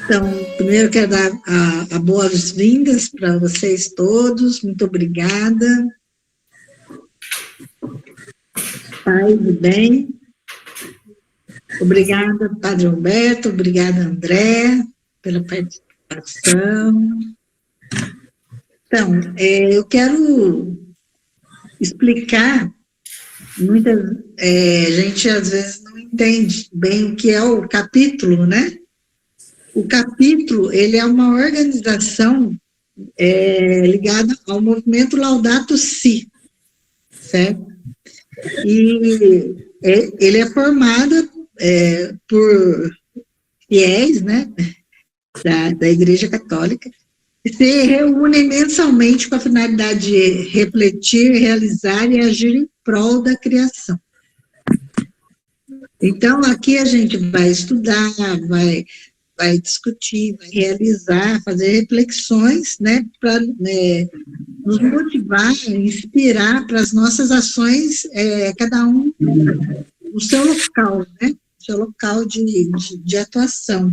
Então, primeiro quero dar a boas-vindas para vocês todos, muito obrigada. Paz e bem. Obrigada, Padre Humberto, obrigada, André, pela participação. Então, eu quero explicar, muita gente às vezes não entende bem o que é o capítulo, né? O capítulo, ele é uma organização ligada ao movimento Laudato Si, certo? E ele é formado por fiéis, né, da Igreja Católica, que se reúnem mensalmente com a finalidade de refletir, realizar e agir em prol da criação. Então, aqui a gente vai estudar, vai discutir, vai realizar, fazer reflexões, né, para nos motivar, inspirar para as nossas ações, cada um no seu local, né, seu local de atuação.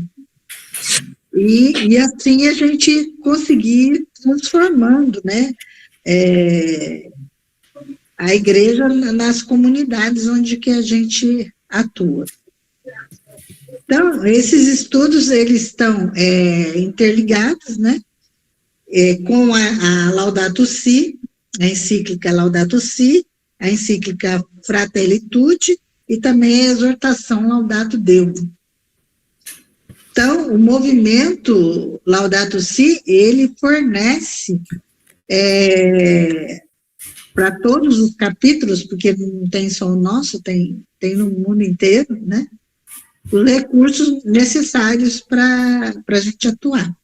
E assim a gente conseguir transformando, né, a igreja nas comunidades onde que a gente atua. Então, esses estudos, eles estão interligados, né, com a Laudato Si, a encíclica Laudato Si, a encíclica Fratelli Tutti e também a exortação Laudato Deum. Então, o movimento Laudato Si, ele fornece para todos os capítulos, porque não tem só o nosso, tem no mundo inteiro, né, os recursos necessários para a gente atuar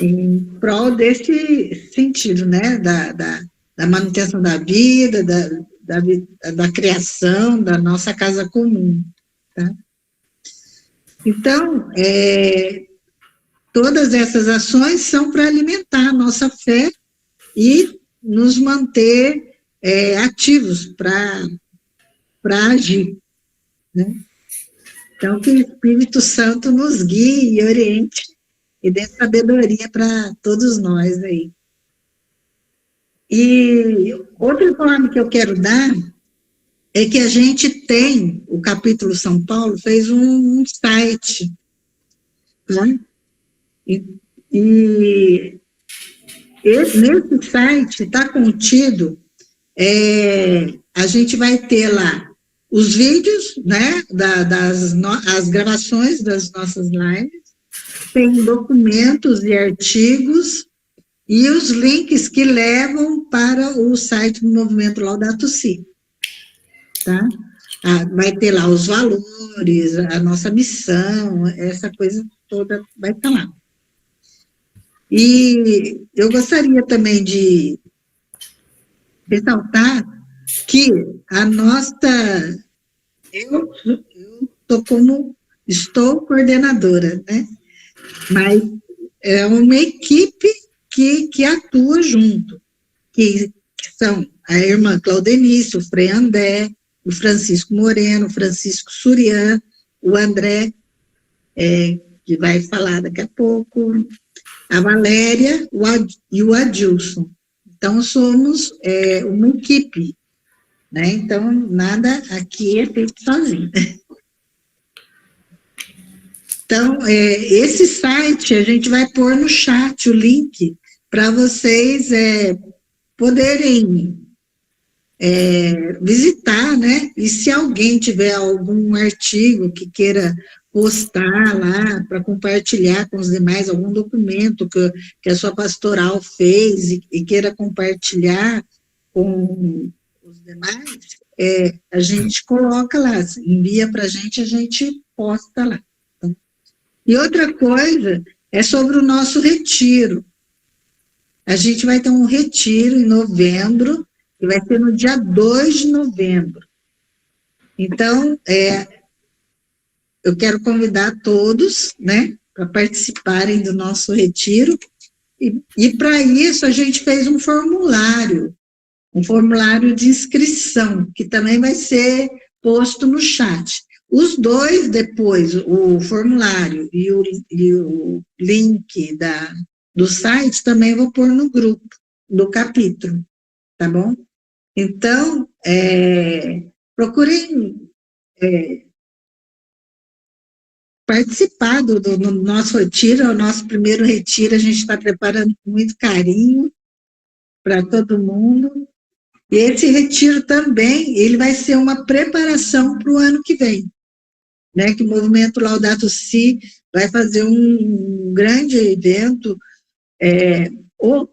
em prol desse sentido, né, da manutenção da vida, da criação, da nossa casa comum, tá? Então, todas essas ações são para alimentar a nossa fé e nos manter ativos para agir, né? Então, que o Espírito Santo nos guie e oriente e dê sabedoria para todos nós aí. E outra forma que eu quero dar é que a gente tem, o capítulo São Paulo fez um site, né? E nesse site está contido, a gente vai ter lá os vídeos, né, as gravações das nossas lives, tem documentos e artigos e os links que levam para o site do Movimento Laudato Si, tá? Vai ter lá os valores, a nossa missão, essa coisa toda vai estar lá. E eu gostaria também de ressaltar que a nossa... Eu estou coordenadora, né? Mas é uma equipe que atua junto, que são a irmã Claudenice, o Frei André, o Francisco Moreno, o Francisco Surian, o André, que vai falar daqui a pouco, a Valéria e o Adilson. Então, somos uma equipe, né? Então, nada aqui é feito sozinho. Então, esse site, a gente vai pôr no chat o link para vocês poderem visitar, né? E se alguém tiver algum artigo que queira postar lá para compartilhar com os demais, algum documento que a sua pastoral fez e queira compartilhar com os demais, a gente coloca lá, envia para a gente posta lá. Tá? E outra coisa é sobre o nosso retiro. A gente vai ter um retiro em novembro, que vai ser no dia 2 de novembro. Então, eu quero convidar todos, né, para participarem do nosso retiro, e para isso a gente fez um formulário de inscrição, que também vai ser posto no chat. Os dois, depois, o formulário e o link do site, também vou pôr no grupo do capítulo, tá bom? Então, procurem participar do nosso retiro, é o nosso primeiro retiro, a gente está preparando com muito carinho para todo mundo. E esse retiro também, ele vai ser uma preparação para o ano que vem, né, que o Movimento Laudato Si vai fazer um grande evento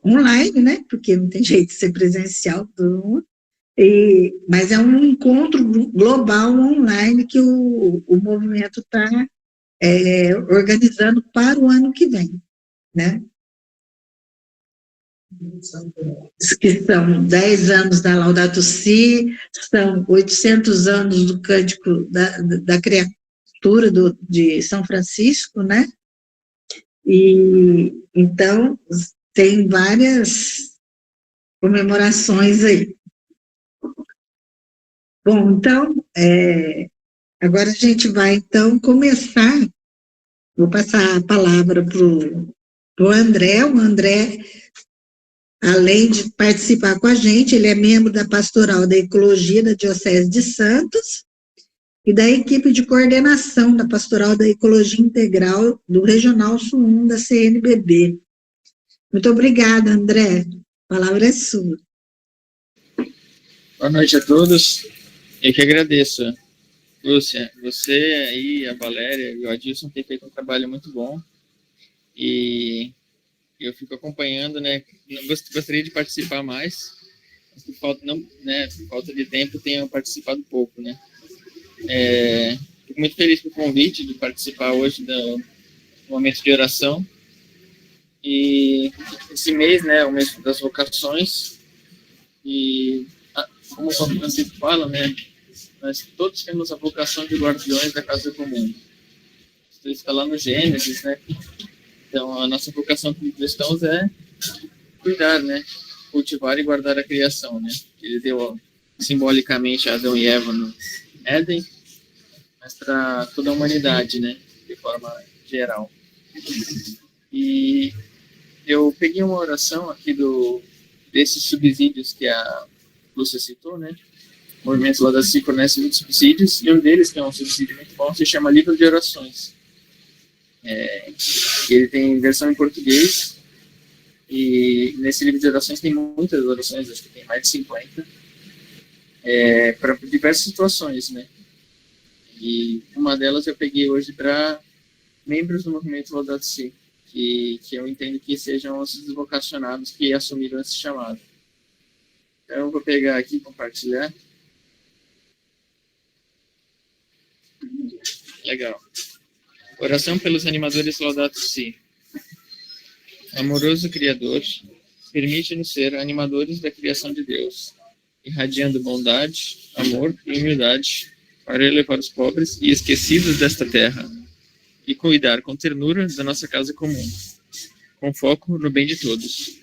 online, né, porque não tem jeito de ser presencial, mas é um encontro global online que o movimento está organizando para o ano que vem, né? Que são 10 anos da Laudato Si, são 800 anos do Cântico da Criatura de São Francisco, né? E, então, tem várias comemorações aí. Bom, então, agora a gente vai, então, começar, vou passar a palavra para o André. O André, além de participar com a gente, ele é membro da Pastoral da Ecologia da Diocese de Santos e da equipe de coordenação da Pastoral da Ecologia Integral do Regional Sul 1 da CNBB. Muito obrigada, André. A palavra é sua. Boa noite a todos. Eu que agradeço, Lúcia. Você aí, a Valéria e o Adilson têm feito um trabalho muito bom. E eu fico acompanhando, né? Gostaria de participar mais. Por falta de tempo, tenho participado pouco, né? Fico muito feliz com o convite de participar hoje do momento de oração. E esse mês, né, o mês das vocações. E como o Papa Francisco fala, né, nós todos temos a vocação de guardiões da casa comum. Isso está lá no Gênesis, né? Então, a nossa vocação como cristãos é cuidar, né? Cultivar e guardar a criação, né? Ele deu simbolicamente a Adão e Eva no Éden, mas para toda a humanidade, né? De forma geral. E eu peguei uma oração aqui desses subsídios que a Lúcia citou, né? O movimento Laudato Si fornece muitos subsídios, e um deles, que é um subsídio muito bom, se chama Livro de Orações. Ele tem versão em português, e nesse livro de orações tem muitas orações, acho que tem mais de 50, para diversas situações, né? E uma delas eu peguei hoje para membros do movimento Laudato Si, que eu entendo que sejam os vocacionados que assumiram esse chamado. Então eu vou pegar aqui e compartilhar. Legal. Oração pelos animadores Laudato Si. Amoroso Criador, permite-nos ser animadores da criação de Deus, irradiando bondade, amor e humildade para elevar os pobres e esquecidos desta terra e cuidar com ternura da nossa casa comum, com foco no bem de todos.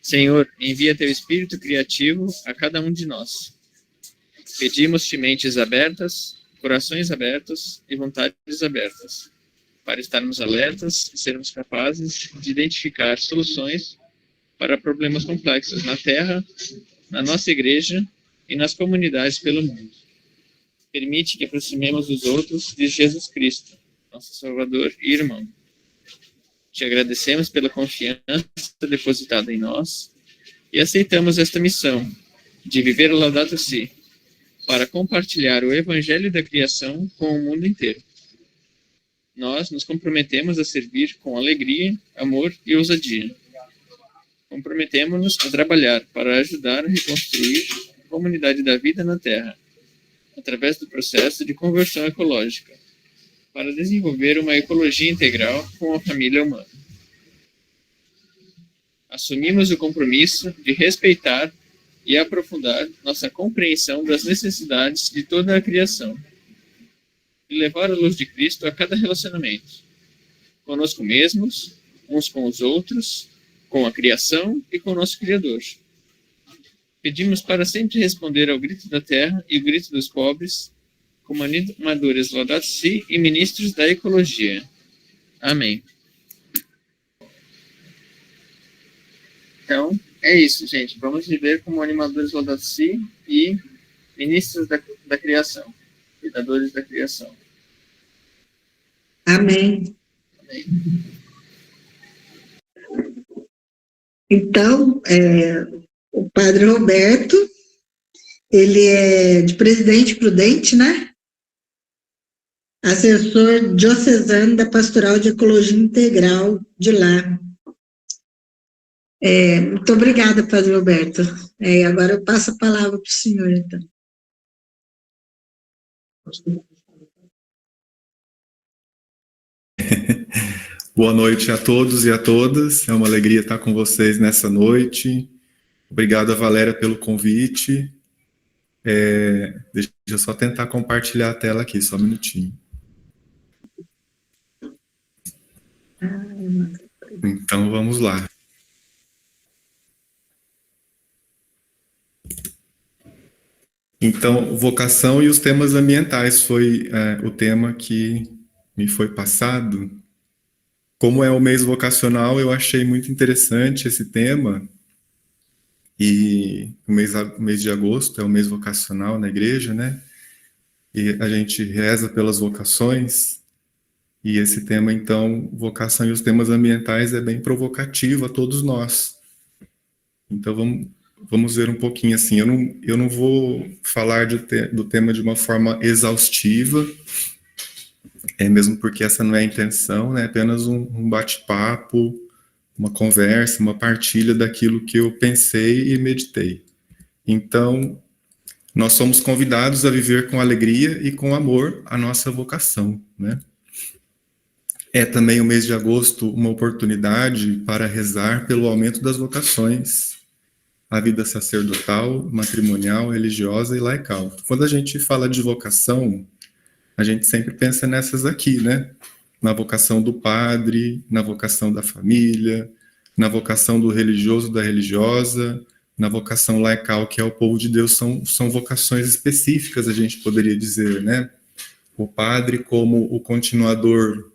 Senhor, envia teu espírito criativo a cada um de nós. Pedimos-te mentes abertas, corações abertos e vontades abertas, para estarmos alertas e sermos capazes de identificar soluções para problemas complexos na Terra, na nossa igreja e nas comunidades pelo mundo. Permite que aproximemos os outros de Jesus Cristo, nosso Salvador e irmão. Te agradecemos pela confiança depositada em nós e aceitamos esta missão de viver o Laudato Si, para compartilhar o Evangelho da criação com o mundo inteiro. Nós nos comprometemos a servir com alegria, amor e ousadia. Comprometemos-nos a trabalhar para ajudar a reconstruir a comunidade da vida na Terra, através do processo de conversão ecológica, para desenvolver uma ecologia integral com a família humana. Assumimos o compromisso de respeitar e aprofundar nossa compreensão das necessidades de toda a criação e levar a luz de Cristo a cada relacionamento, conosco mesmos, uns com os outros, com a criação e com o nosso Criador. Pedimos para sempre responder ao grito da terra e o grito dos pobres, como animadores Laudato Si e ministros da ecologia. Amém. Então, é isso, gente. Vamos viver como animadores Laudato Si e ministros da criação, cuidadores da criação. Amém. Amém. Então, o Padre Roberto, ele é de Presidente Prudente, né? Assessor diocesano da Pastoral de Ecologia Integral de lá. Muito obrigada, Padre Roberto. Agora eu passo a palavra para o senhor, então. Boa noite a todos e a todas. É uma alegria estar com vocês nessa noite. Obrigado a Valéria pelo convite. Deixa eu só tentar compartilhar a tela aqui, só um minutinho. Então, vamos lá. Então, vocação e os temas ambientais foi o tema que me foi passado. Como é o mês vocacional, eu achei muito interessante esse tema. E o mês de agosto é o mês vocacional na igreja, né? E a gente reza pelas vocações. E esse tema, então, vocação e os temas ambientais, é bem provocativo a todos nós. Então, vamos ver um pouquinho assim. Eu não vou falar do tema de uma forma exaustiva, mesmo porque essa não é a intenção, né? É apenas um bate-papo, uma conversa, uma partilha daquilo que eu pensei e meditei. Então, nós somos convidados a viver com alegria e com amor a nossa vocação, né? É também o mês de agosto uma oportunidade para rezar pelo aumento das vocações, a vida sacerdotal, matrimonial, religiosa e laical. Quando a gente fala de vocação, a gente sempre pensa nessas aqui, né? Na vocação do padre, na vocação da família, na vocação do religioso, da religiosa, na vocação laical, que é o povo de Deus, são vocações específicas, a gente poderia dizer, né? O padre como o continuador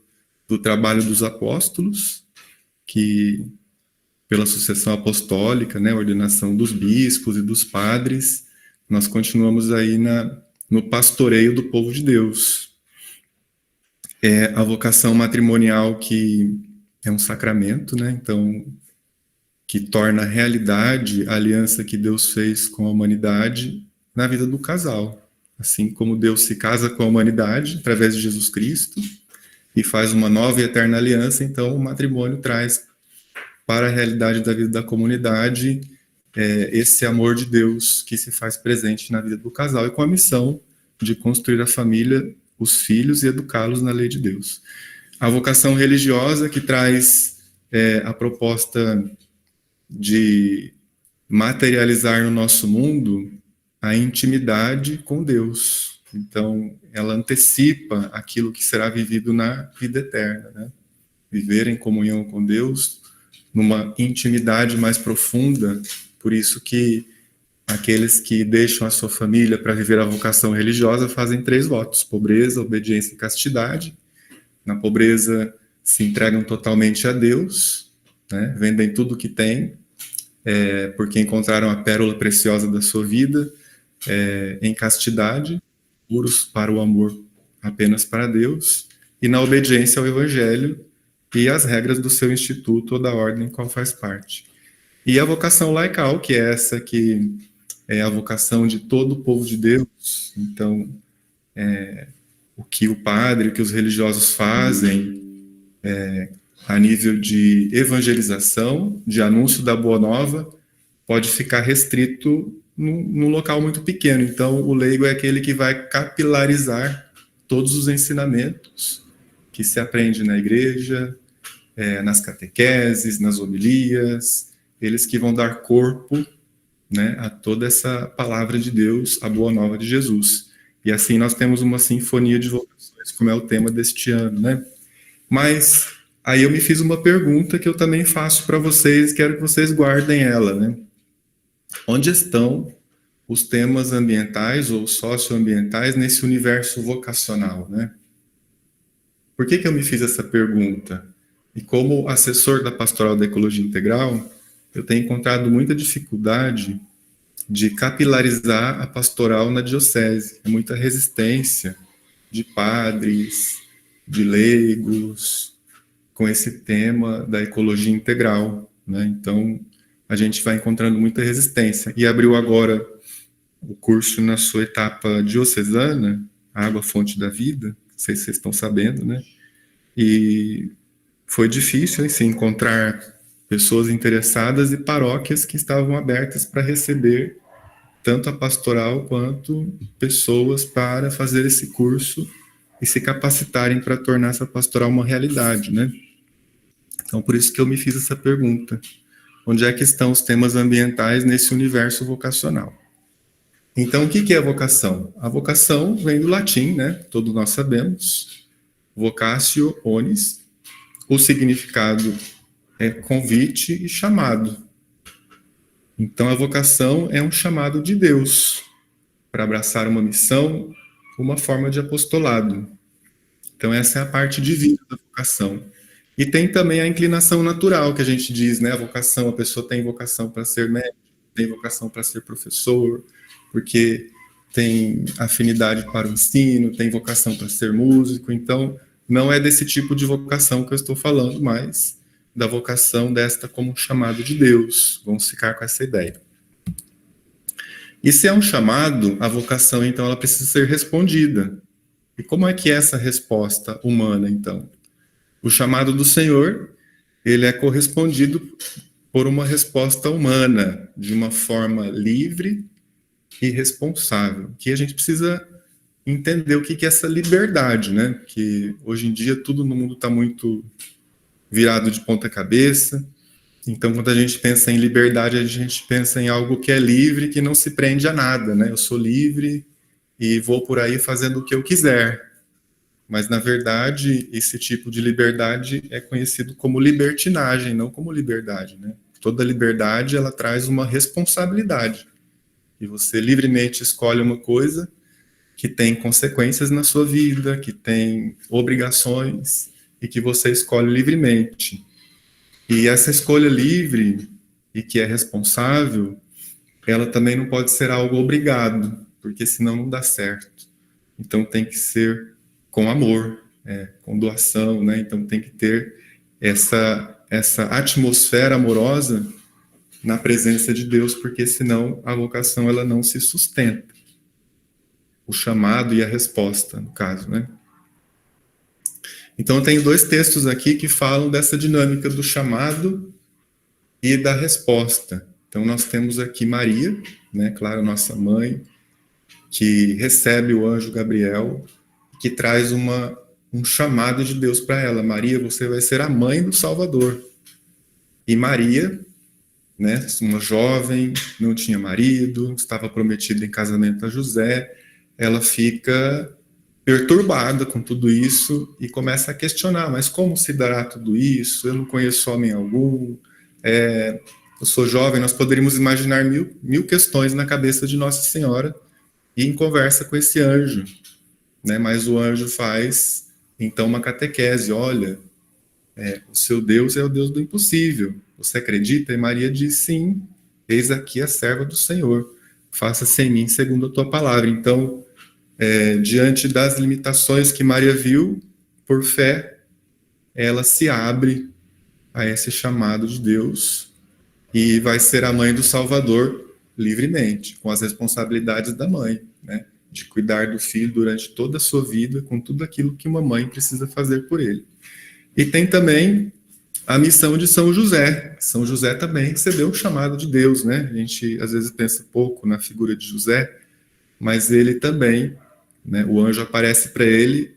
do trabalho dos apóstolos, que pela sucessão apostólica, né, ordenação dos bispos e dos padres, nós continuamos aí no pastoreio do povo de Deus. A vocação matrimonial, que é um sacramento, né, então, que torna realidade a aliança que Deus fez com a humanidade na vida do casal. Assim como Deus se casa com a humanidade através de Jesus Cristo e faz uma nova e eterna aliança, então o matrimônio traz para a realidade da vida da comunidade esse amor de Deus que se faz presente na vida do casal e com a missão de construir a família, os filhos e educá-los na lei de Deus. A vocação religiosa, que traz a proposta de materializar no nosso mundo a intimidade com Deus. Então, ela antecipa aquilo que será vivido na vida eterna, né? Viver em comunhão com Deus, numa intimidade mais profunda. Por isso que aqueles que deixam a sua família para viver a vocação religiosa fazem 3 votos: pobreza, obediência e castidade. Na pobreza se entregam totalmente a Deus, né? Vendem tudo o que têm, porque encontraram a pérola preciosa da sua vida. Em castidade, puros para o amor apenas para Deus, e na obediência ao Evangelho e às regras do seu instituto ou da ordem em qual faz parte. E a vocação laical, que é essa que é a vocação de todo o povo de Deus. Então, o que o padre, o que os religiosos fazem a nível de evangelização, de anúncio da Boa Nova, pode ficar restrito num local muito pequeno. Então, o leigo é aquele que vai capilarizar todos os ensinamentos que se aprende na igreja, nas catequeses, nas homilias, eles que vão dar corpo, né, a toda essa palavra de Deus, a Boa Nova de Jesus. E assim nós temos uma sinfonia de vocações, como é o tema deste ano, né? Mas aí eu me fiz uma pergunta que eu também faço para vocês, quero que vocês guardem ela, né? Onde estão os temas ambientais ou socioambientais nesse universo vocacional, né? Por que eu me fiz essa pergunta? E como assessor da Pastoral da Ecologia Integral, eu tenho encontrado muita dificuldade de capilarizar a pastoral na diocese. É muita resistência de padres, de leigos, com esse tema da ecologia integral, né? Então, a gente vai encontrando muita resistência. E abriu agora o curso na sua etapa diocesana, Água, Fonte da Vida, não sei se vocês estão sabendo, né? E foi difícil, assim, encontrar pessoas interessadas e paróquias que estavam abertas para receber tanto a pastoral quanto pessoas para fazer esse curso e se capacitarem para tornar essa pastoral uma realidade, né? Então, por isso que eu me fiz essa pergunta. Onde é que estão os temas ambientais nesse universo vocacional? Então, o que é a vocação? A vocação vem do latim, né? Todos nós sabemos. Vocatio onis. O significado é convite e chamado. Então, a vocação é um chamado de Deus para abraçar uma missão, uma forma de apostolado. Então, essa é a parte divina da vocação. E tem também a inclinação natural, que a gente diz, né? A vocação, a pessoa tem vocação para ser médico, tem vocação para ser professor, porque tem afinidade para o ensino, tem vocação para ser músico. Então, não é desse tipo de vocação que eu estou falando, mas da vocação desta como um chamado de Deus. Vamos ficar com essa ideia. E se é um chamado, a vocação, então, ela precisa ser respondida. E como é que é essa resposta humana, então? O chamado do Senhor, ele é correspondido por uma resposta humana, de uma forma livre e responsável. Que a gente precisa entender o que é essa liberdade, né? Que hoje em dia tudo no mundo está muito virado de ponta cabeça. Então, quando a gente pensa em liberdade, a gente pensa em algo que é livre, que não se prende a nada, né? Eu sou livre e vou por aí fazendo o que eu quiser. Mas, na verdade, esse tipo de liberdade é conhecido como libertinagem, não como liberdade, né? Toda liberdade, ela traz uma responsabilidade. E você livremente escolhe uma coisa que tem consequências na sua vida, que tem obrigações, e que você escolhe livremente. E essa escolha livre, e que é responsável, ela também não pode ser algo obrigado, porque senão não dá certo. Então tem que ser com amor, com doação, né? Então tem que ter essa atmosfera amorosa na presença de Deus, porque senão a vocação ela não se sustenta. O chamado e a resposta, no caso, né? Então eu tenho 2 textos aqui que falam dessa dinâmica do chamado e da resposta. Então nós temos aqui Maria, né? Claro, nossa mãe, que recebe o anjo Gabriel, que traz um chamado de Deus para ela. Maria, você vai ser a mãe do Salvador. E Maria, né, uma jovem, não tinha marido, estava prometida em casamento a José, ela fica perturbada com tudo isso e começa a questionar, mas como se dará tudo isso? Eu não conheço homem algum, eu sou jovem. Nós poderíamos imaginar mil questões na cabeça de Nossa Senhora e em conversa com esse anjo, né? Mas o anjo faz, então, uma catequese. Olha, o seu Deus é o Deus do impossível. Você acredita? E Maria diz, sim, eis aqui a serva do Senhor. Faça-se em mim segundo a tua palavra. Então, diante das limitações que Maria viu, por fé, ela se abre a esse chamado de Deus e vai ser a mãe do Salvador livremente, com as responsabilidades da mãe, né? De cuidar do filho durante toda a sua vida, com tudo aquilo que uma mãe precisa fazer por ele. E tem também a missão de São José. São José também recebeu o chamado de Deus, né? A gente às vezes pensa pouco na figura de José, mas ele também, né? O anjo aparece para ele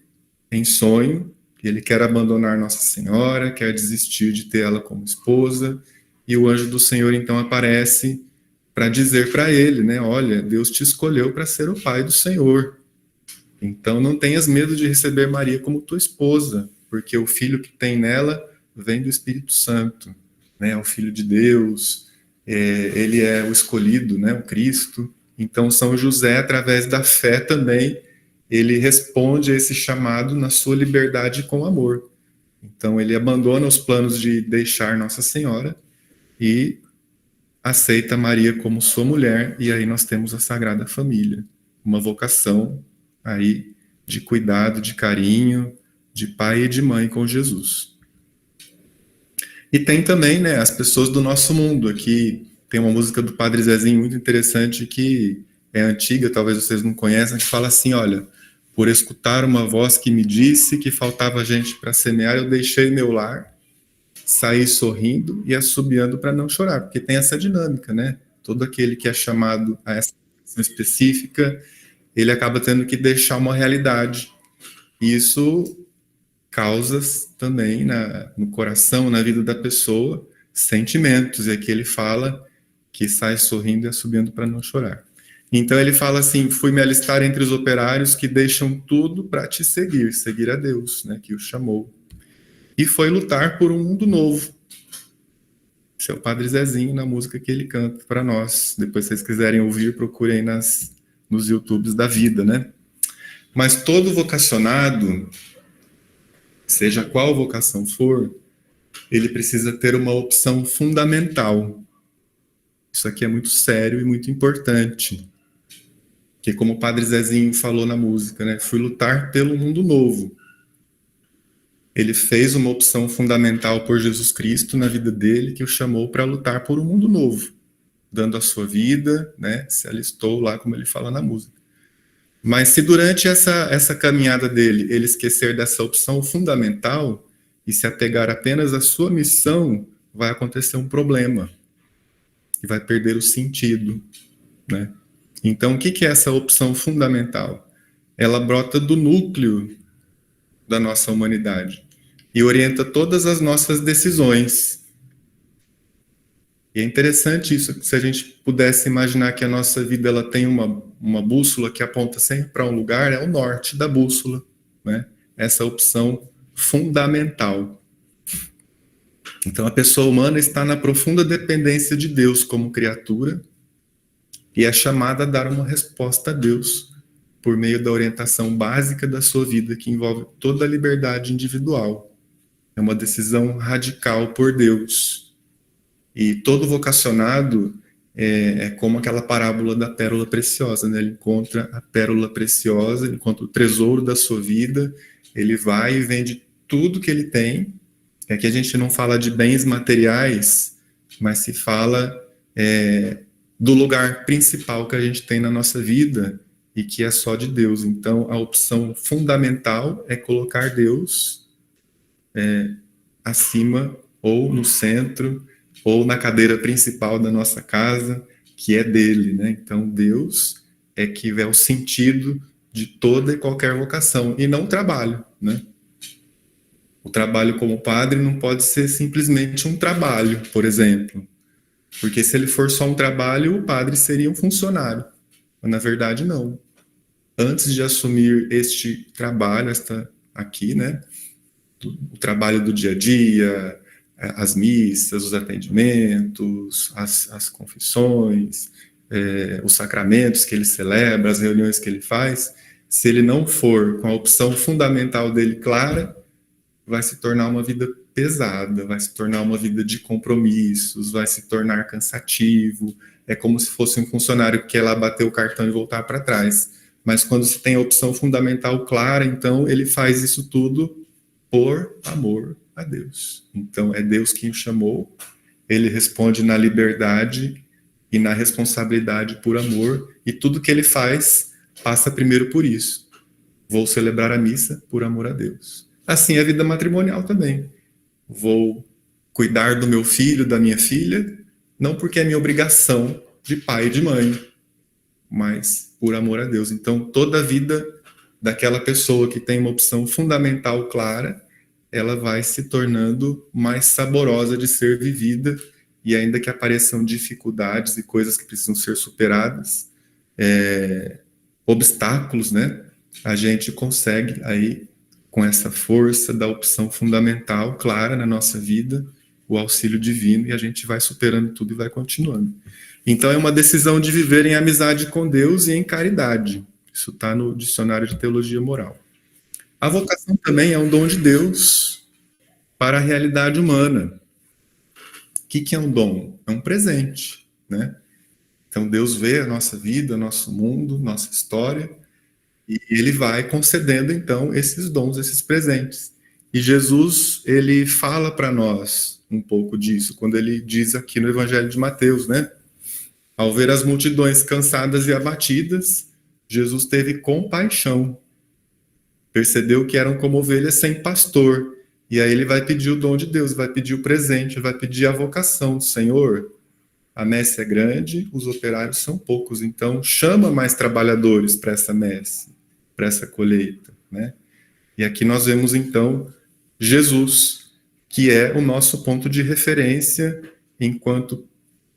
em sonho, e ele quer abandonar Nossa Senhora, quer desistir de ter ela como esposa, e o anjo do Senhor então aparece para dizer para ele, né? Olha, Deus te escolheu para ser o pai do Senhor. Então não tenhas medo de receber Maria como tua esposa, porque o filho que tem nela vem do Espírito Santo, né? É o Filho de Deus, ele é o escolhido, né? O Cristo. Então, São José, através da fé também, ele responde a esse chamado na sua liberdade com amor. Então, ele abandona os planos de deixar Nossa Senhora e aceita Maria como sua mulher, e aí nós temos a Sagrada Família, uma vocação aí de cuidado, de carinho, de pai e de mãe com Jesus. E tem também, né, as pessoas do nosso mundo. Aqui tem uma música do Padre Zezinho muito interessante que é antiga, talvez vocês não conheçam, que fala assim, olha, por escutar uma voz que me disse que faltava gente para semear, eu deixei meu lar, saí sorrindo e assobiando para não chorar, porque tem essa dinâmica, né? Todo aquele que é chamado a essa ação específica, ele acaba tendo que deixar uma realidade. E isso causa também no coração, na vida da pessoa, sentimentos. E aqui ele fala que sai sorrindo e assobiando para não chorar. Então ele fala assim, fui me alistar entre os operários que deixam tudo para te seguir a Deus, né, que o chamou. E foi lutar por um mundo novo. Esse é o Padre Zezinho na música que ele canta para nós. Depois, se vocês quiserem ouvir, procurem nos YouTubes da vida, né? Mas todo vocacionado, seja qual vocação for, ele precisa ter uma opção fundamental. Isso aqui é muito sério e muito importante. Que, como o Padre Zezinho falou na música, né? Fui lutar pelo mundo novo. Ele fez uma opção fundamental por Jesus Cristo na vida dele, que o chamou para lutar por um mundo novo, dando a sua vida, né? Se alistou lá, como ele fala na música. Mas se durante essa caminhada dele, ele esquecer dessa opção fundamental e se apegar apenas à sua missão, vai acontecer um problema. E vai perder o sentido, né? Então, o que é essa opção fundamental? Ela brota do núcleo da nossa humanidade e orienta todas as nossas decisões. E é interessante isso, se a gente pudesse imaginar que a nossa vida ela tem uma bússola que aponta sempre para um lugar, é o norte da bússola, né? Essa opção fundamental. Então, a pessoa humana está na profunda dependência de Deus como criatura e é chamada a dar uma resposta a Deus por meio da orientação básica da sua vida, que envolve toda a liberdade individual. É uma decisão radical por Deus. E todo vocacionado é como aquela parábola da pérola preciosa, né? Ele encontra a pérola preciosa, ele encontra o tesouro da sua vida, ele vai e vende tudo que ele tem. Aqui a gente não fala de bens materiais, mas se fala do lugar principal que a gente tem na nossa vida e que é só de Deus. Então, a opção fundamental é colocar Deus acima, ou no centro, ou na cadeira principal da nossa casa, que é dele, né? Então, Deus é que é o sentido de toda e qualquer vocação, e não o trabalho, né? O trabalho como padre não pode ser simplesmente um trabalho, por exemplo. Porque se ele for só um trabalho, o padre seria um funcionário. Mas, na verdade, não. Antes de assumir este trabalho, aqui, né? O trabalho do dia a dia, as missas, os atendimentos, as confissões, os sacramentos que ele celebra, as reuniões que ele faz, se ele não for com a opção fundamental dele clara, vai se tornar uma vida pesada, vai se tornar uma vida de compromissos, vai se tornar cansativo. É como se fosse um funcionário que quer lá bater o cartão e voltar para trás. Mas quando se tem a opção fundamental clara, então ele faz isso tudo por amor a Deus. Então é Deus quem o chamou, ele responde na liberdade e na responsabilidade por amor, e tudo que ele faz passa primeiro por isso. Vou celebrar a missa por amor a Deus. Assim é a vida matrimonial também. Vou cuidar do meu filho, da minha filha, não porque é minha obrigação de pai e de mãe, mas por amor a Deus. Então, toda a vida daquela pessoa que tem uma opção fundamental clara, ela vai se tornando mais saborosa de ser vivida, e ainda que apareçam dificuldades e coisas que precisam ser superadas, obstáculos, né? A gente consegue aí, com essa força da opção fundamental clara na nossa vida, o auxílio divino, e a gente vai superando tudo e vai continuando. Então é uma decisão de viver em amizade com Deus e em caridade. Isso está no Dicionário de Teologia Moral. A vocação também é um dom de Deus para a realidade humana. O que é um dom? É um presente, né? Então Deus vê a nossa vida, nosso mundo, nossa história, e Ele vai concedendo então esses dons, esses presentes. E Jesus, ele fala para nós um pouco disso, quando ele diz aqui no Evangelho de Mateus, né? Ao ver as multidões cansadas e abatidas, Jesus teve compaixão. Percebeu que eram como ovelhas sem pastor. E aí ele vai pedir o dom de Deus, vai pedir o presente, vai pedir a vocação. Senhor, a messe é grande, os operários são poucos, então chama mais trabalhadores para essa messe, para essa colheita, né? E aqui nós vemos então Jesus, que é o nosso ponto de referência enquanto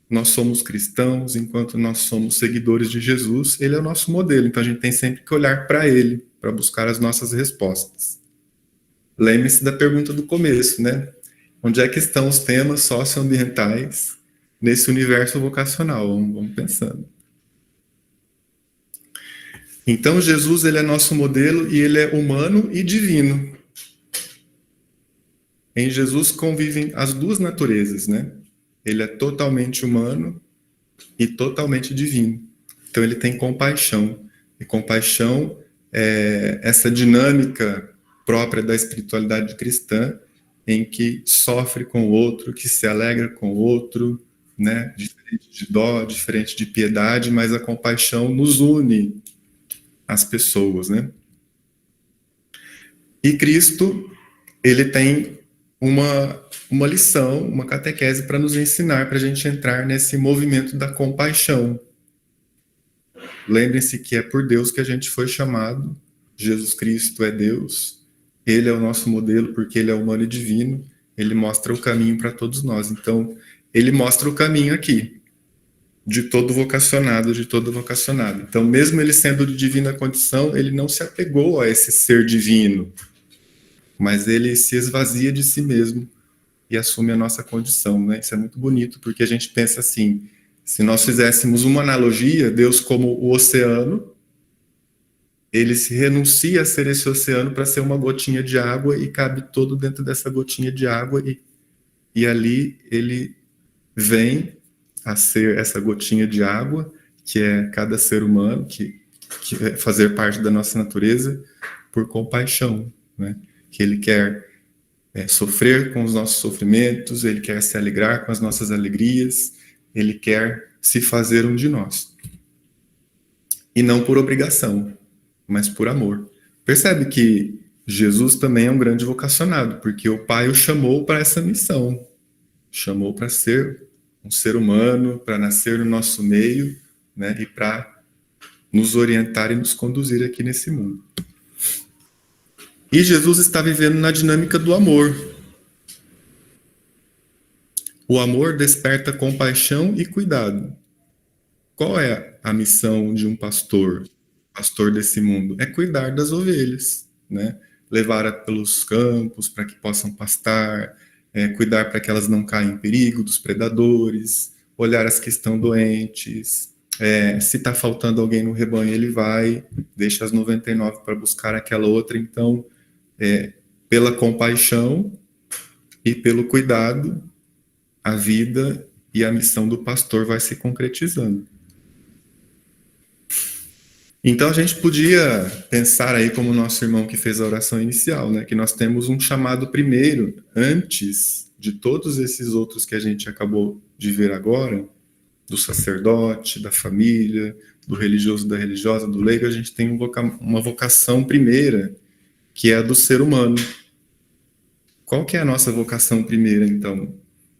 nós somos cristãos, enquanto nós somos seguidores de Jesus, ele é o nosso modelo, então a gente tem sempre que olhar para ele, para buscar as nossas respostas. Lembre-se da pergunta do começo, né? Onde é que estão os temas socioambientais nesse universo vocacional? Vamos pensando. Então Jesus, ele é nosso modelo e ele é humano e divino. Em Jesus convivem as duas naturezas, né? Ele é totalmente humano e totalmente divino. Então ele tem compaixão. E compaixão é essa dinâmica própria da espiritualidade cristã, em que sofre com o outro, que se alegra com o outro, né? Diferente de dó, diferente de piedade, mas a compaixão nos une às pessoas, né? E Cristo, ele tem uma lição, uma catequese para nos ensinar, para a gente entrar nesse movimento da compaixão. Lembrem-se que é por Deus que a gente foi chamado. Jesus Cristo é Deus. Ele é o nosso modelo porque ele é humano e divino. Ele mostra o caminho para todos nós. Então, ele mostra o caminho aqui, de todo vocacionado, de todo vocacionado. Então, mesmo ele sendo de divina condição, ele não se apegou a esse ser divino, mas ele se esvazia de si mesmo e assume a nossa condição, né? Isso é muito bonito, porque a gente pensa assim, se nós fizéssemos uma analogia, Deus como o oceano, ele se renuncia a ser esse oceano para ser uma gotinha de água e cabe todo dentro dessa gotinha de água e ali ele vem a ser essa gotinha de água, que é cada ser humano, que é fazer parte da nossa natureza, por compaixão, né? Que ele quer sofrer com os nossos sofrimentos, ele quer se alegrar com as nossas alegrias, ele quer se fazer um de nós. E não por obrigação, mas por amor. Percebe que Jesus também é um grande vocacionado, porque o Pai o chamou para essa missão, chamou para ser um ser humano, para nascer no nosso meio, né, e para nos orientar e nos conduzir aqui nesse mundo. E Jesus está vivendo na dinâmica do amor. O amor desperta compaixão e cuidado. Qual é a missão de um pastor desse mundo? É cuidar das ovelhas, né? Levar pelos campos para que possam pastar, cuidar para que elas não caiam em perigo dos predadores, olhar as que estão doentes. Se está faltando alguém no rebanho, ele vai, deixa as 99 para buscar aquela outra. Então, pela compaixão e pelo cuidado, a vida e a missão do pastor vai se concretizando. Então a gente podia pensar aí como o nosso irmão que fez a oração inicial, né, que nós temos um chamado primeiro, antes de todos esses outros que a gente acabou de ver agora, do sacerdote, da família, do religioso, da religiosa, do leigo, a gente tem uma vocação primeira, que é a do ser humano. Qual que é a nossa vocação primeira, então?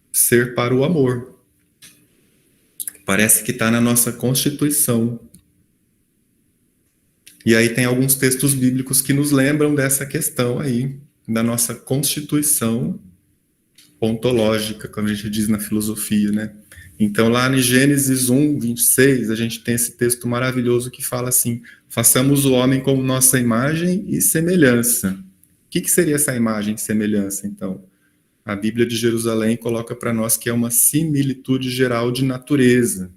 Ser para o amor. Parece que está na nossa Constituição. E aí tem alguns textos bíblicos que nos lembram dessa questão aí, da nossa Constituição ontológica, como a gente diz na filosofia, né? Então, lá em Gênesis 1, 26, a gente tem esse texto maravilhoso que fala assim, façamos o homem como nossa imagem e semelhança. O que seria essa imagem e semelhança, então? A Bíblia de Jerusalém coloca para nós que é uma similitude geral de natureza.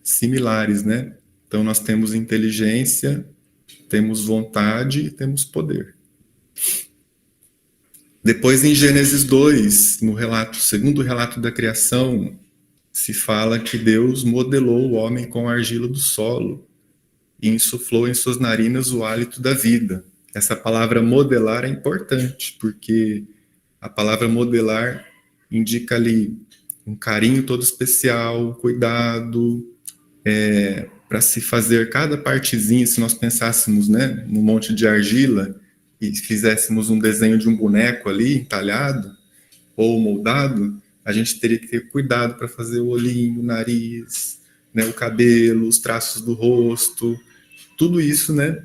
similares, né? Então nós temos inteligência, temos vontade e temos poder. Depois em Gênesis 2, no relato, segundo relato da criação, se fala que Deus modelou o homem com a argila do solo e insuflou em suas narinas o hálito da vida. Essa palavra modelar é importante, porque a palavra modelar indica ali um carinho todo especial, um cuidado, para se fazer cada partezinha. Se nós pensássemos, né, num monte de argila e fizéssemos um desenho de um boneco ali, entalhado ou moldado, a gente teria que ter cuidado para fazer o olhinho, o nariz, né, o cabelo, os traços do rosto, tudo isso, né?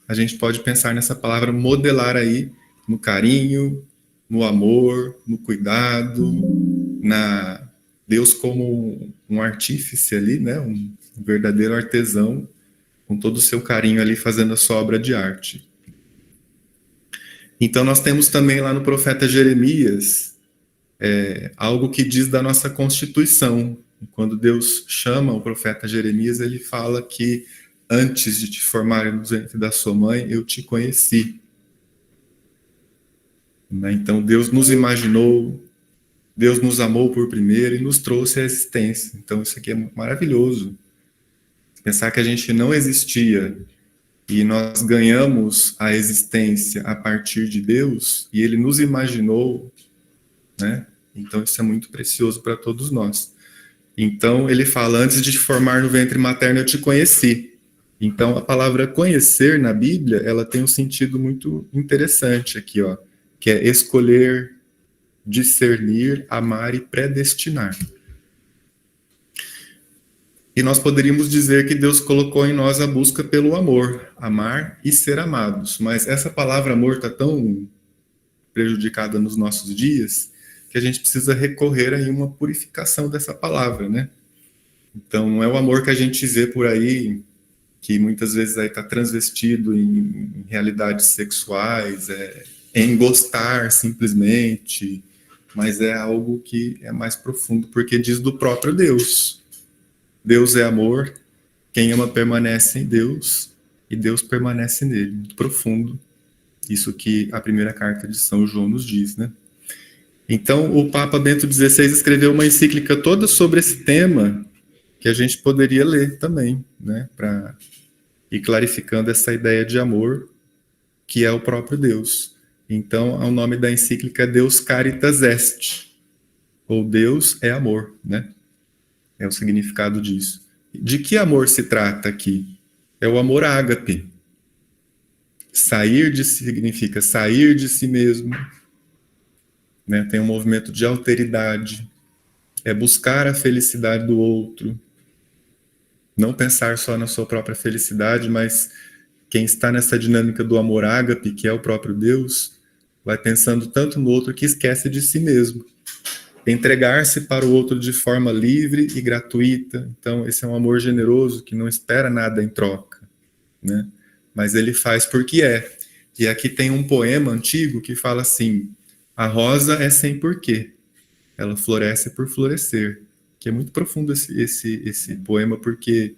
A gente pode pensar nessa palavra modelar aí, no carinho, no amor, no cuidado, na Deus como um artífice ali, né? Um verdadeiro artesão, com todo o seu carinho ali fazendo a sua obra de arte. Então nós temos também lá no profeta Jeremias algo que diz da nossa constituição. Quando Deus chama o profeta Jeremias, ele fala que antes de te formar no ventre da sua mãe, eu te conheci. Então Deus nos imaginou, Deus nos amou por primeiro e nos trouxe à existência. Então isso aqui é maravilhoso. Pensar que a gente não existia e nós ganhamos a existência a partir de Deus e Ele nos imaginou, né? Então isso é muito precioso para todos nós. Então ele fala, antes de te formar no ventre materno eu te conheci. Então a palavra conhecer na Bíblia, ela tem um sentido muito interessante aqui, ó, que é escolher, discernir, amar e predestinar. E nós poderíamos dizer que Deus colocou em nós a busca pelo amor, amar e ser amados. Mas essa palavra amor está tão prejudicada nos nossos dias que a gente precisa recorrer a uma purificação dessa palavra, né? Então não é o amor que a gente vê por aí, que muitas vezes aí está transvestido em realidades sexuais, em gostar simplesmente, mas é algo que é mais profundo, porque diz do próprio Deus. Deus é amor, quem ama permanece em Deus, e Deus permanece nele. Muito profundo, isso que a primeira carta de São João nos diz, né? Então, o Papa Bento XVI escreveu uma encíclica toda sobre esse tema, que a gente poderia ler também, né? Para ir clarificando essa ideia de amor, que é o próprio Deus. Então, o nome da encíclica é Deus Caritas Est, ou Deus é amor, né? É o significado disso. De que amor se trata aqui? É o amor ágape. Sair de si significa sair de si mesmo, né? Tem um movimento de alteridade, é buscar a felicidade do outro, não pensar só na sua própria felicidade, mas quem está nessa dinâmica do amor ágape, que é o próprio Deus, vai pensando tanto no outro que esquece de si mesmo. Entregar-se para o outro de forma livre e gratuita. Então, esse é um amor generoso que não espera nada em troca, né? Mas ele faz porque é. E aqui tem um poema antigo que fala assim: a rosa é sem porquê, ela floresce por florescer. Que é muito profundo esse poema, porque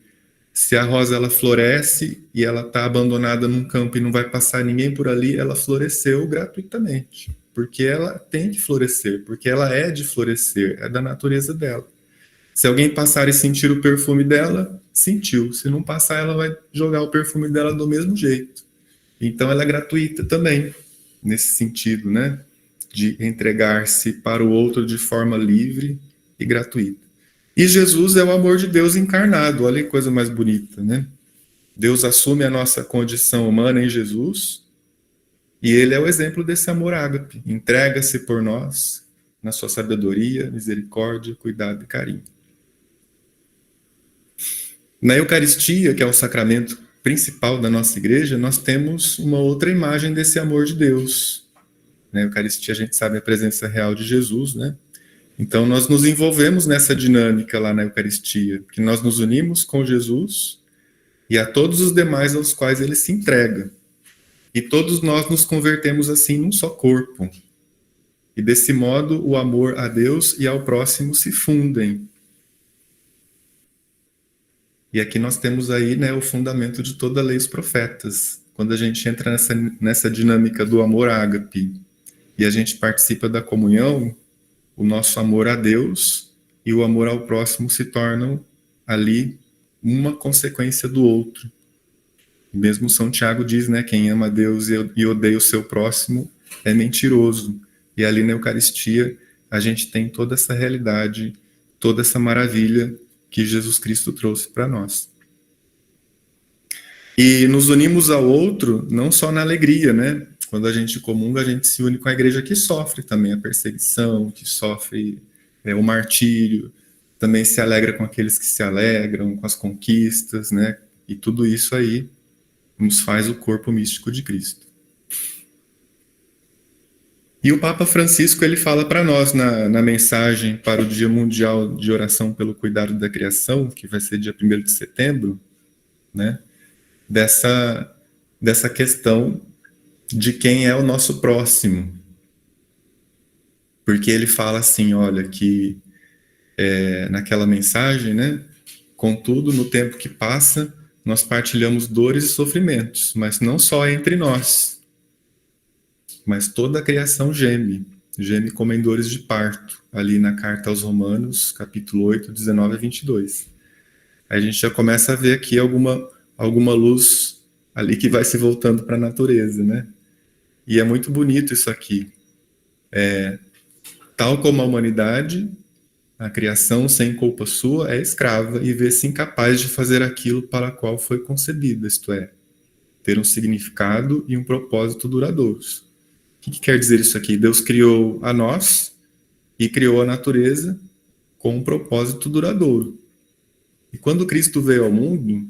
se a rosa ela floresce e ela está abandonada num campo e não vai passar ninguém por ali, ela floresceu gratuitamente. Porque ela tem que florescer, porque ela é de florescer, é da natureza dela. Se alguém passar e sentir o perfume dela, sentiu. Se não passar, ela vai jogar o perfume dela do mesmo jeito. Então ela é gratuita também, nesse sentido, né? De entregar-se para o outro de forma livre e gratuita. E Jesus é o amor de Deus encarnado, olha que coisa mais bonita, né? Deus assume a nossa condição humana em Jesus, e ele é o exemplo desse amor ágape. Entrega-se por nós, na sua sabedoria, misericórdia, cuidado e carinho. Na Eucaristia, que é o sacramento principal da nossa igreja, nós temos uma outra imagem desse amor de Deus. Na Eucaristia a gente sabe a presença real de Jesus, né? Então nós nos envolvemos nessa dinâmica lá na Eucaristia, que nós nos unimos com Jesus e a todos os demais aos quais ele se entrega. E todos nós nos convertemos assim num só corpo. E desse modo o amor a Deus e ao próximo se fundem. E aqui nós temos aí, né, o fundamento de toda a lei e os profetas. Quando a gente entra nessa dinâmica do amor ágape e a gente participa da comunhão, o nosso amor a Deus e o amor ao próximo se tornam ali uma consequência do outro. Mesmo São Tiago diz, né, quem ama a Deus e odeia o seu próximo é mentiroso. E ali na Eucaristia a gente tem toda essa realidade, toda essa maravilha que Jesus Cristo trouxe para nós. E nos unimos ao outro não só na alegria, né? Quando a gente comunga, a gente se une com a igreja que sofre também a perseguição, que sofre o martírio, também se alegra com aqueles que se alegram, com as conquistas, né? E tudo isso aí nos faz o corpo místico de Cristo. E o Papa Francisco, ele fala para nós na mensagem para o Dia Mundial de Oração pelo Cuidado da Criação, que vai ser dia 1º de setembro, né? Dessa questão de quem é o nosso próximo. Porque ele fala assim, olha, que naquela mensagem, né? Contudo, no tempo que passa, nós partilhamos dores e sofrimentos, mas não só entre nós, mas toda a criação geme como em dores de parto, ali na carta aos Romanos, capítulo 8, 19 a 22. Aí a gente já começa a ver aqui alguma luz ali que vai se voltando para a natureza, né? E é muito bonito isso aqui. Tal como a humanidade, a criação sem culpa sua é escrava e vê-se incapaz de fazer aquilo para o qual foi concebida, isto é, ter um significado e um propósito duradouros. O que quer dizer isso aqui? Deus criou a nós e criou a natureza com um propósito duradouro. E quando Cristo veio ao mundo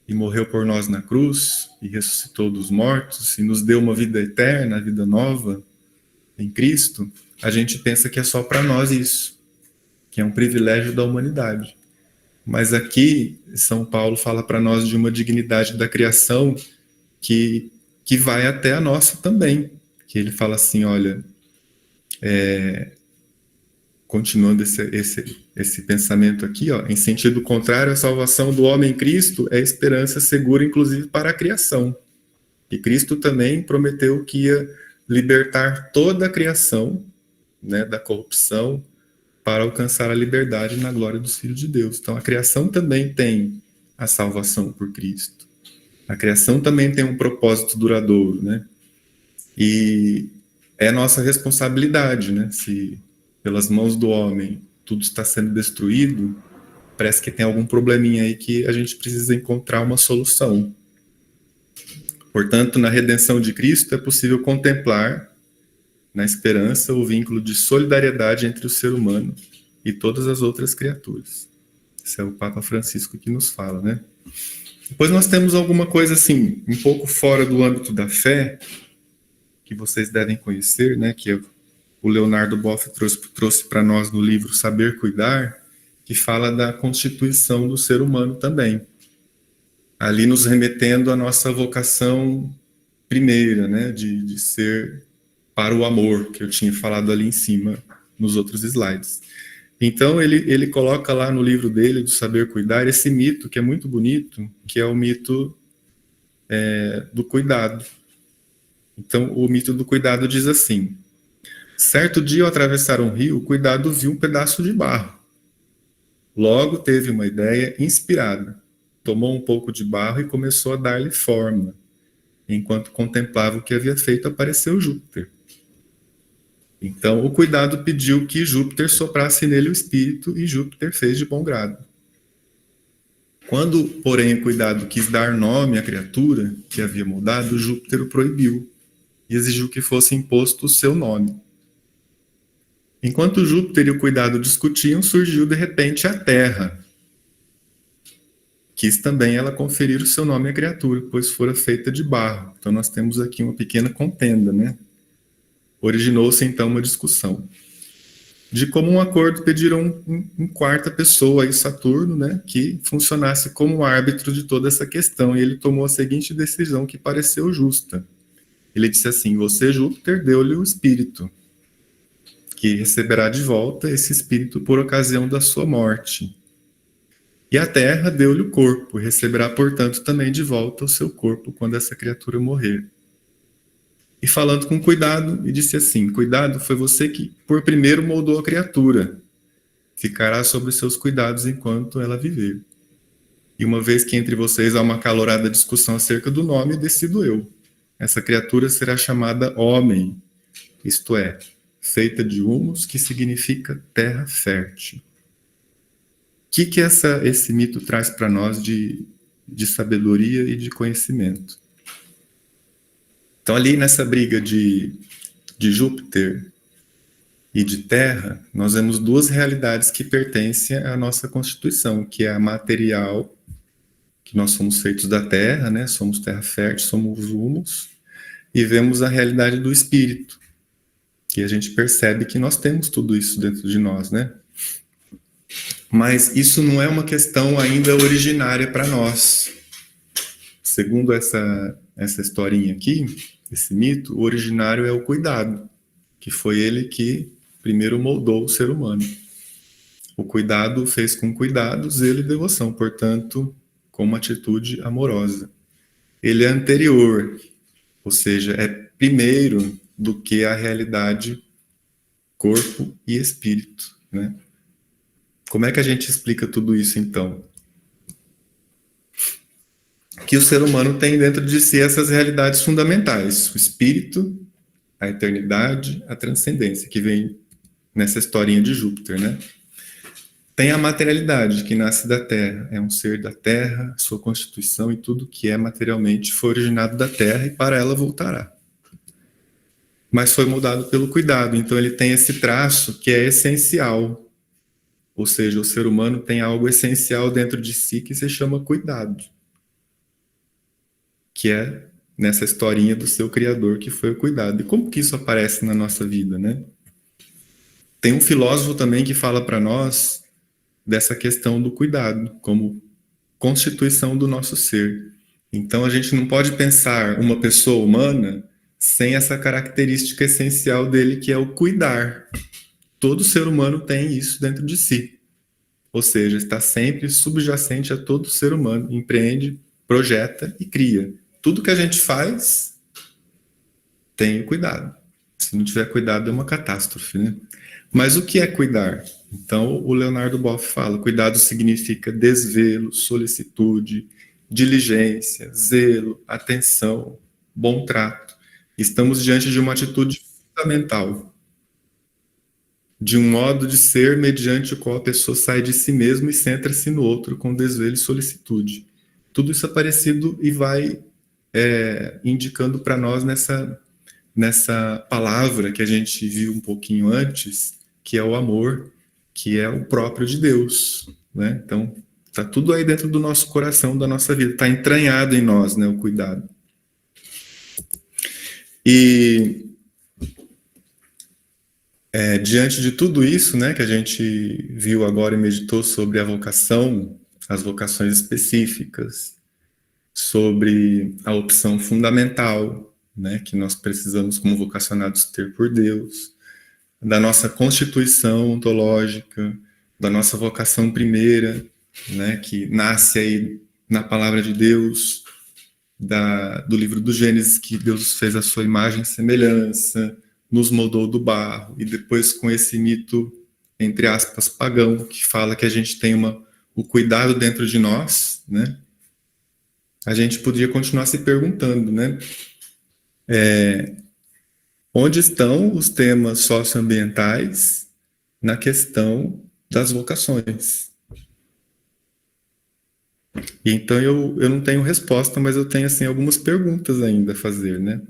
e morreu por nós na cruz e ressuscitou dos mortos e nos deu uma vida eterna, a vida nova em Cristo, a gente pensa que é só para nós isso, que é um privilégio da humanidade. Mas aqui, São Paulo fala para nós de uma dignidade da criação que vai até a nossa também. Que ele fala assim, olha, continuando esse pensamento aqui, ó, em sentido contrário, a salvação do homem em Cristo é esperança segura, inclusive, para a criação. E Cristo também prometeu que ia libertar toda a criação, né, da corrupção, para alcançar a liberdade na glória dos filhos de Deus. Então, a criação também tem a salvação por Cristo. A criação também tem um propósito duradouro, né? E é nossa responsabilidade, né? Se pelas mãos do homem tudo está sendo destruído, parece que tem algum probleminha aí que a gente precisa encontrar uma solução. Portanto, na redenção de Cristo é possível contemplar, na esperança, o vínculo de solidariedade entre o ser humano e todas as outras criaturas. Esse é o Papa Francisco que nos fala, né? Depois nós temos alguma coisa assim, um pouco fora do âmbito da fé, que vocês devem conhecer, né, que o Leonardo Boff trouxe para nós no livro Saber Cuidar, que fala da constituição do ser humano também. Ali nos remetendo à nossa vocação primeira, né, de ser para o amor, que eu tinha falado ali em cima, nos outros slides. Então, ele coloca lá no livro dele, do Saber Cuidar, esse mito, que é muito bonito, que é o mito do cuidado. Então, o mito do cuidado diz assim: certo dia, ao atravessar um rio, o cuidado viu um pedaço de barro. Logo teve uma ideia inspirada. Tomou um pouco de barro e começou a dar-lhe forma. Enquanto contemplava o que havia feito, apareceu Júpiter. Então, o cuidado pediu que Júpiter soprasse nele o espírito e Júpiter fez de bom grado. Quando, porém, o cuidado quis dar nome à criatura que havia moldado, Júpiter o proibiu e exigiu que fosse imposto o seu nome. Enquanto Júpiter e o cuidado discutiam, surgiu de repente a Terra. Quis também ela conferir o seu nome à criatura, pois fora feita de barro. Então nós temos aqui uma pequena contenda, né? Originou-se então uma discussão. De comum acordo pediram uma quarta pessoa, aí Saturno, né, que funcionasse como árbitro de toda essa questão, e ele tomou a seguinte decisão que pareceu justa. Ele disse assim: você, Júpiter, deu-lhe o espírito, que receberá de volta esse espírito por ocasião da sua morte. E a terra deu-lhe o corpo, e receberá, portanto, também de volta o seu corpo quando essa criatura morrer. E falando com cuidado, e disse assim: cuidado, foi você que por primeiro moldou a criatura. Ficará sobre seus cuidados enquanto ela viver. E uma vez que entre vocês há uma acalorada discussão acerca do nome, decido eu. Essa criatura será chamada homem, isto é, feita de humus, que significa terra fértil. O que esse mito traz para nós de sabedoria e de conhecimento? Então, ali nessa briga de Júpiter e de Terra, nós vemos duas realidades que pertencem à nossa constituição, que é a material, que nós somos feitos da Terra, né? Somos terra fértil, somos humus, e vemos a realidade do espírito, que a gente percebe que nós temos tudo isso dentro de nós, né? Mas isso não é uma questão ainda originária para nós. Segundo essa historinha aqui, esse mito, o originário é o cuidado, que foi ele que primeiro moldou o ser humano. O cuidado fez com cuidado, zelo e devoção, portanto, com uma atitude amorosa. Ele é anterior, ou seja, é primeiro do que a realidade corpo e espírito, né? Como é que a gente explica tudo isso, então? Que o ser humano tem dentro de si essas realidades fundamentais, o espírito, a eternidade, a transcendência, que vem nessa historinha de Júpiter, né? Tem a materialidade, que nasce da Terra, é um ser da Terra, sua constituição e tudo que é materialmente foi originado da Terra e para ela voltará. Mas foi moldado pelo cuidado, então ele tem esse traço que é essencial, ou seja, o ser humano tem algo essencial dentro de si que se chama cuidado, que é nessa historinha do seu criador que foi o cuidado. E como que isso aparece na nossa vida, né? Tem um filósofo também que fala para nós dessa questão do cuidado como constituição do nosso ser. Então a gente não pode pensar uma pessoa humana sem essa característica essencial dele, que é o cuidar. Todo ser humano tem isso dentro de si. Ou seja, está sempre subjacente a todo ser humano. Empreende, projeta e cria. Tudo que a gente faz tem cuidado. Se não tiver cuidado, é uma catástrofe, né? Mas o que é cuidar? Então, o Leonardo Boff fala: cuidado significa desvelo, solicitude, diligência, zelo, atenção, bom trato. Estamos diante de uma atitude fundamental, de um modo de ser mediante o qual a pessoa sai de si mesma e centra-se no outro com desvelo e solicitude. Tudo isso é parecido e vai indicando para nós nessa palavra que a gente viu um pouquinho antes, que é o amor, que é o próprio de Deus, né? Então, está tudo aí dentro do nosso coração, da nossa vida, está entranhado em nós, né, o cuidado. E diante de tudo isso, né, que a gente viu agora e meditou sobre a vocação, as vocações específicas, sobre a opção fundamental, né, que nós precisamos como vocacionados ter por Deus, da nossa constituição ontológica, da nossa vocação primeira, né, que nasce aí na palavra de Deus, do livro do Gênesis, que Deus fez a sua imagem e semelhança, nos moldou do barro, e depois com esse mito, entre aspas, pagão, que fala que a gente tem o cuidado dentro de nós, né? A gente poderia continuar se perguntando, né? Onde estão os temas socioambientais na questão das vocações? E então eu não tenho resposta, mas eu tenho assim algumas perguntas ainda a fazer, né?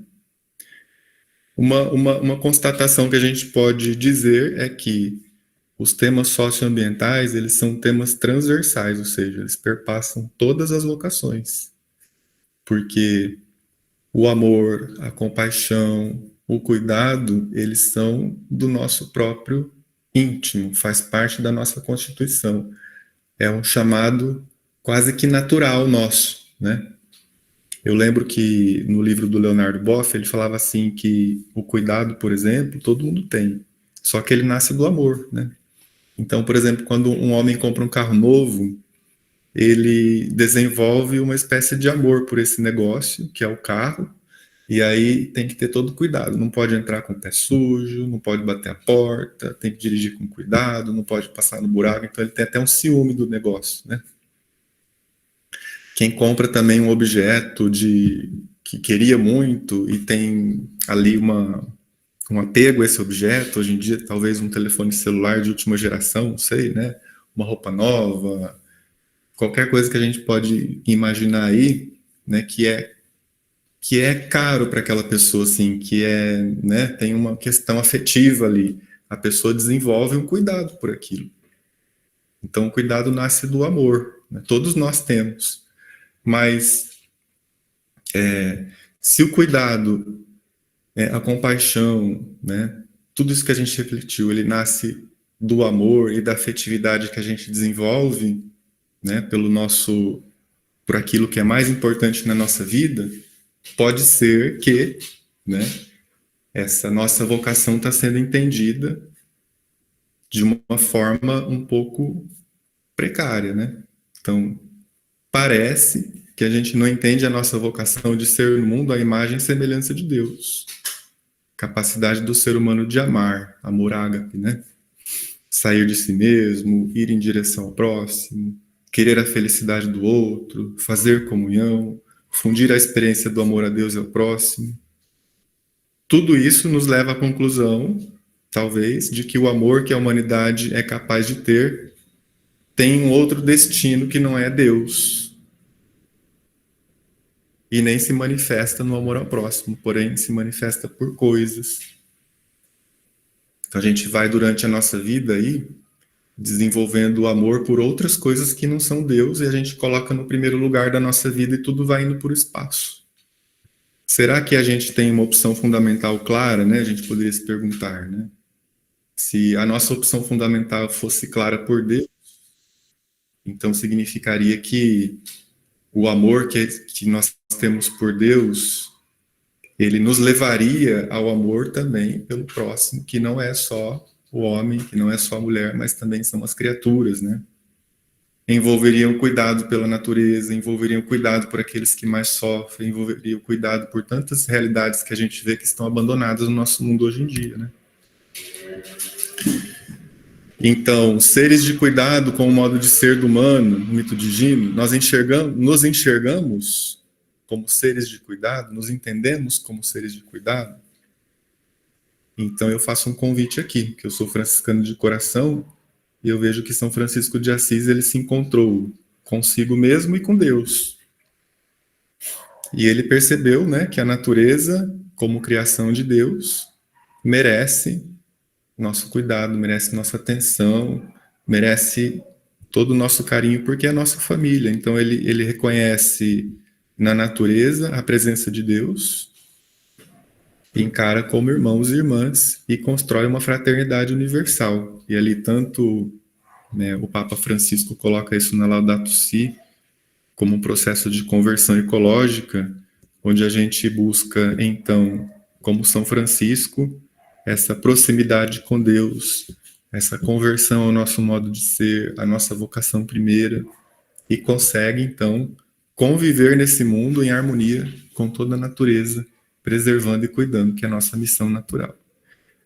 Uma constatação que a gente pode dizer é que os temas socioambientais, eles são temas transversais, ou seja, eles perpassam todas as vocações. Porque o amor, a compaixão, o cuidado, eles são do nosso próprio íntimo, faz parte da nossa constituição. É um chamado quase que natural nosso, né? Eu lembro que no livro do Leonardo Boff, ele falava assim que o cuidado, por exemplo, todo mundo tem, só que ele nasce do amor, né? Então, por exemplo, quando um homem compra um carro novo, ele desenvolve uma espécie de amor por esse negócio, que é o carro, e aí tem que ter todo cuidado, não pode entrar com o pé sujo, não pode bater a porta, tem que dirigir com cuidado, não pode passar no buraco, então ele tem até um ciúme do negócio, né? Quem compra também um objeto que queria muito e tem ali um apego a esse objeto, hoje em dia talvez um telefone celular de última geração, não sei, né? Uma roupa nova, qualquer coisa que a gente pode imaginar aí, né, que é caro para aquela pessoa, assim, que né, tem uma questão afetiva ali. A pessoa desenvolve um cuidado por aquilo. Então, o cuidado nasce do amor, né? Todos nós temos. Mas se o cuidado, a compaixão, né, tudo isso que a gente refletiu, ele nasce do amor e da afetividade que a gente desenvolve, né, por aquilo que é mais importante na nossa vida, pode ser que, né, essa nossa vocação está sendo entendida de uma forma um pouco precária, né? Então, parece que a gente não entende a nossa vocação de ser no mundo a imagem e semelhança de Deus. Capacidade do ser humano de amar, amor ágape, né? Sair de si mesmo, ir em direção ao próximo, querer a felicidade do outro, fazer comunhão, fundir a experiência do amor a Deus e ao próximo. Tudo isso nos leva à conclusão, talvez, de que o amor que a humanidade é capaz de ter tem um outro destino que não é Deus. E nem se manifesta no amor ao próximo, porém se manifesta por coisas. Então a gente vai durante a nossa vida aí desenvolvendo o amor por outras coisas que não são Deus e a gente coloca no primeiro lugar da nossa vida e tudo vai indo por espaço. Será que a gente tem uma opção fundamental clara, né? A gente poderia se perguntar, né? Se a nossa opção fundamental fosse clara por Deus, então significaria que o amor que nós temos por Deus, ele nos levaria ao amor também pelo próximo, que não é só o homem, que não é só a mulher, mas também são as criaturas, né? Envolveriam cuidado pela natureza, envolveriam cuidado por aqueles que mais sofrem, envolveriam cuidado por tantas realidades que a gente vê que estão abandonadas no nosso mundo hoje em dia, né? Então, seres de cuidado com o modo de ser do humano, no mito de Gino, nos enxergamos como seres de cuidado, nos entendemos como seres de cuidado. Então eu faço um convite aqui, que eu sou franciscano de coração, e eu vejo que São Francisco de Assis, ele se encontrou consigo mesmo e com Deus. E ele percebeu, né, que a natureza, como criação de Deus, merece nosso cuidado, merece nossa atenção, merece todo o nosso carinho, porque é a nossa família. Então ele reconhece na natureza a presença de Deus, encara como irmãos e irmãs e constrói uma fraternidade universal. E ali tanto, né, o Papa Francisco coloca isso na Laudato Si como um processo de conversão ecológica, onde a gente busca, então, como São Francisco, essa proximidade com Deus, essa conversão ao nosso modo de ser, a nossa vocação primeira, e consegue, então, conviver nesse mundo em harmonia com toda a natureza, preservando e cuidando, que é a nossa missão natural.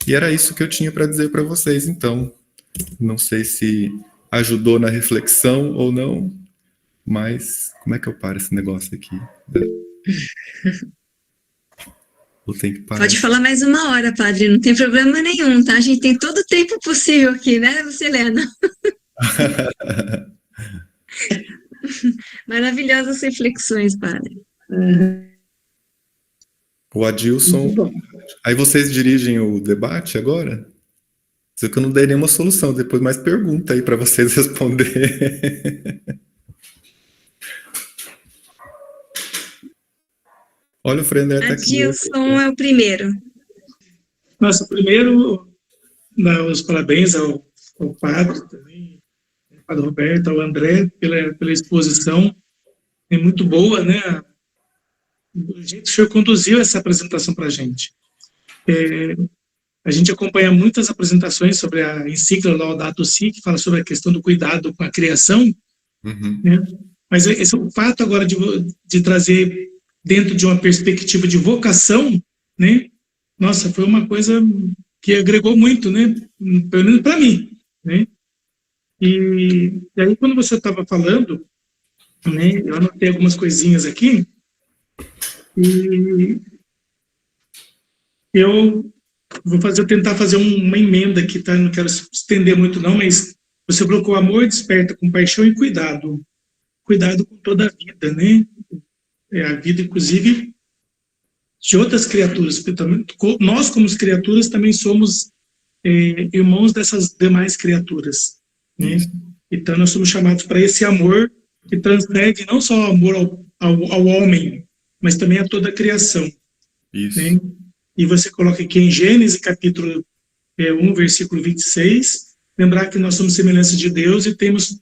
E era isso que eu tinha para dizer para vocês, então. Não sei se ajudou na reflexão ou não, mas como é que eu paro esse negócio aqui? Eu tenho que parar. Pode falar mais 1 hora, padre, não tem problema nenhum, tá? A gente tem todo o tempo possível aqui, né, Lucilena? Maravilhosas reflexões, padre. O Adilson. Aí vocês dirigem o debate agora? Só que eu não dei nenhuma solução, depois mais pergunta aí para vocês responder. Olha, o Frei André está aqui. Adilson é o primeiro. Nossa, primeiro, dar os parabéns ao padre também, ao padre Roberto, ao André, pela exposição. É muito boa, né? O jeito que o senhor conduziu essa apresentação para a gente. A gente acompanha muitas apresentações sobre a encíclica Laudato Si, que fala sobre a questão do cuidado com a criação, né? Mas esse é o fato agora de trazer dentro de uma perspectiva de vocação, né? Nossa, foi uma coisa que agregou muito, né? Pelo menos para mim, né? E aí, quando você estava falando, né, eu anotei algumas coisinhas aqui, e eu vou tentar fazer uma emenda aqui, tá? Não quero estender muito não, mas você colocou amor, desperta compaixão e cuidado. Cuidado com toda a vida, né? A vida, inclusive, de outras criaturas. Nós, como criaturas, também somos irmãos dessas demais criaturas, né? Então, nós somos chamados para esse amor que transcende não só o amor ao homem, mas também a toda a criação. Isso. Né? E você coloca aqui em Gênesis, capítulo 1, versículo 26, lembrar que nós somos semelhança de Deus e temos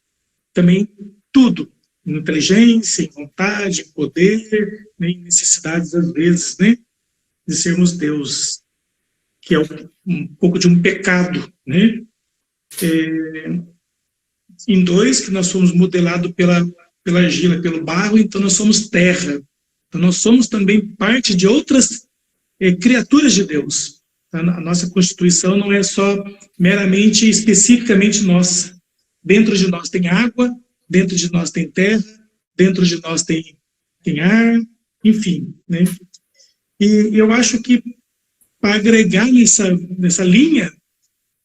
também tudo, inteligência, vontade, poder, né, necessidades, às vezes, né, de sermos Deus, que é um pouco de um pecado, né? Em 2, que nós somos modelados pela argila, pelo barro, então nós somos terra. Então nós somos também parte de outras criaturas de Deus. A nossa constituição não é só meramente, especificamente nossa. Dentro de nós tem água, dentro de nós tem terra, dentro de nós tem ar, enfim, né? E eu acho que para agregar nessa linha,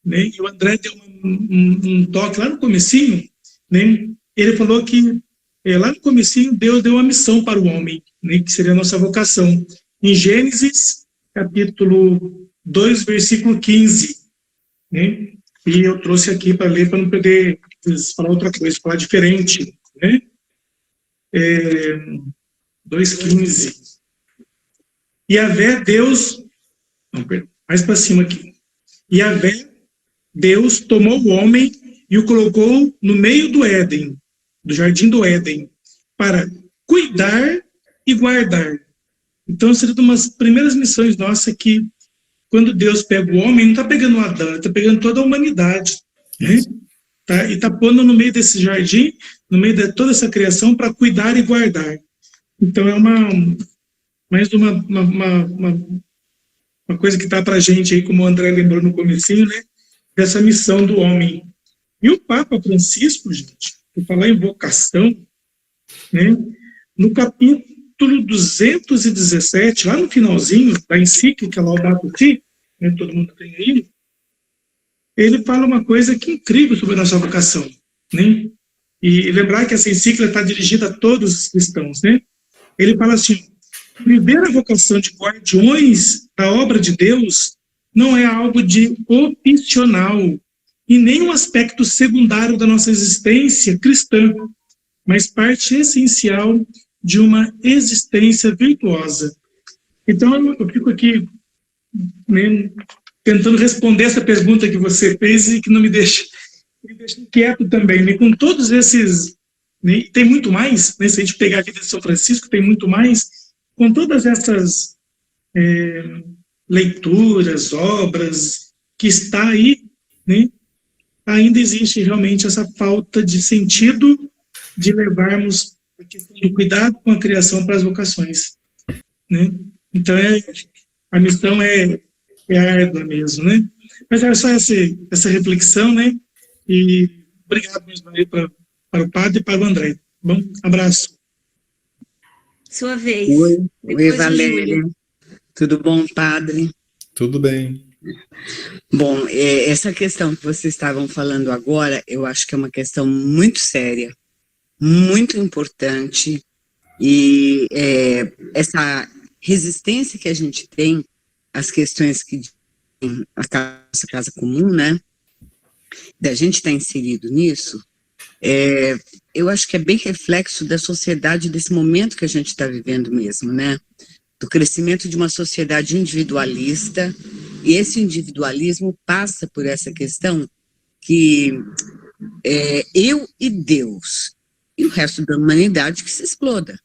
né, e o André deu um toque lá no comecinho, né, ele falou que lá no comecinho Deus deu uma missão para o homem, né, que seria a nossa vocação. Em Gênesis, capítulo 2, versículo 15, né, e eu trouxe aqui para ler, para não poder falar outra coisa, falar diferente, né? 2,15. Yahvé, Deus, não, perdão, mais para cima aqui. Yahvé, Deus, tomou o homem e o colocou no meio do Éden, do jardim do Éden, para cuidar e guardar. Então, seria uma das primeiras missões nossas que, quando Deus pega o homem, não está pegando o Adão, está pegando toda a humanidade, né? E está pondo no meio desse jardim, no meio de toda essa criação, para cuidar e guardar. Então, é mais uma coisa que está para a gente aí, como o André lembrou no comecinho, né? Dessa missão do homem. E o Papa Francisco, gente, por falar em vocação, né? No capítulo 217, lá no finalzinho da encíclica Laudato Si, né, todo mundo tem aí, ele fala uma coisa que é incrível sobre a nossa vocação, né? E lembrar que essa encíclica está dirigida a todos os cristãos, né? Ele fala assim: viver a vocação de guardiões da obra de Deus não é algo de opcional e nem um aspecto secundário da nossa existência cristã, mas parte essencial de uma existência virtuosa. Então, eu fico aqui, né, tentando responder essa pergunta que você fez e que não me deixa inquieto também, né? Com todos esses, né, tem muito mais, né? Se a gente pegar aqui de São Francisco, tem muito mais, com todas essas leituras, obras que está aí, né? Ainda existe realmente essa falta de sentido de levarmos a questão do cuidado com a criação para as vocações, né? Então, a missão é árdua mesmo, né? Mas era só essa reflexão, né? E obrigado mesmo aí para o padre e para o André. Bom, abraço. Sua vez. Oi, Valéria. Tudo bom, padre? Tudo bem. Bom, essa questão que vocês estavam falando agora, eu acho que é uma questão muito séria, muito importante, e essa resistência que a gente tem às questões que a nossa casa comum, né, da gente estar inserido nisso, eu acho que é bem reflexo da sociedade, desse momento que a gente está vivendo mesmo, né, do crescimento de uma sociedade individualista, e esse individualismo passa por essa questão que eu e Deus, e o resto da humanidade que se exploda.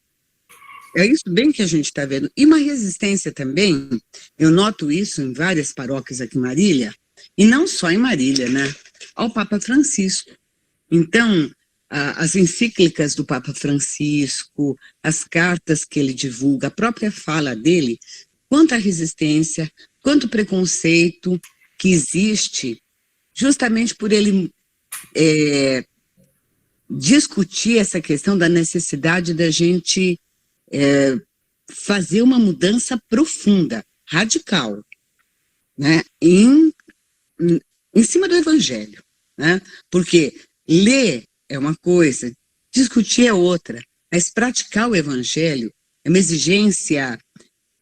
É isso bem que a gente está vendo. E uma resistência também, eu noto isso em várias paróquias aqui em Marília, e não só em Marília, né, ao Papa Francisco. Então, as encíclicas do Papa Francisco, as cartas que ele divulga, a própria fala dele, quanta resistência, quanto preconceito que existe, justamente por ele discutir essa questão da necessidade da gente fazer uma mudança profunda, radical, né, em cima do Evangelho, né, porque ler é uma coisa, discutir é outra, mas praticar o Evangelho é uma exigência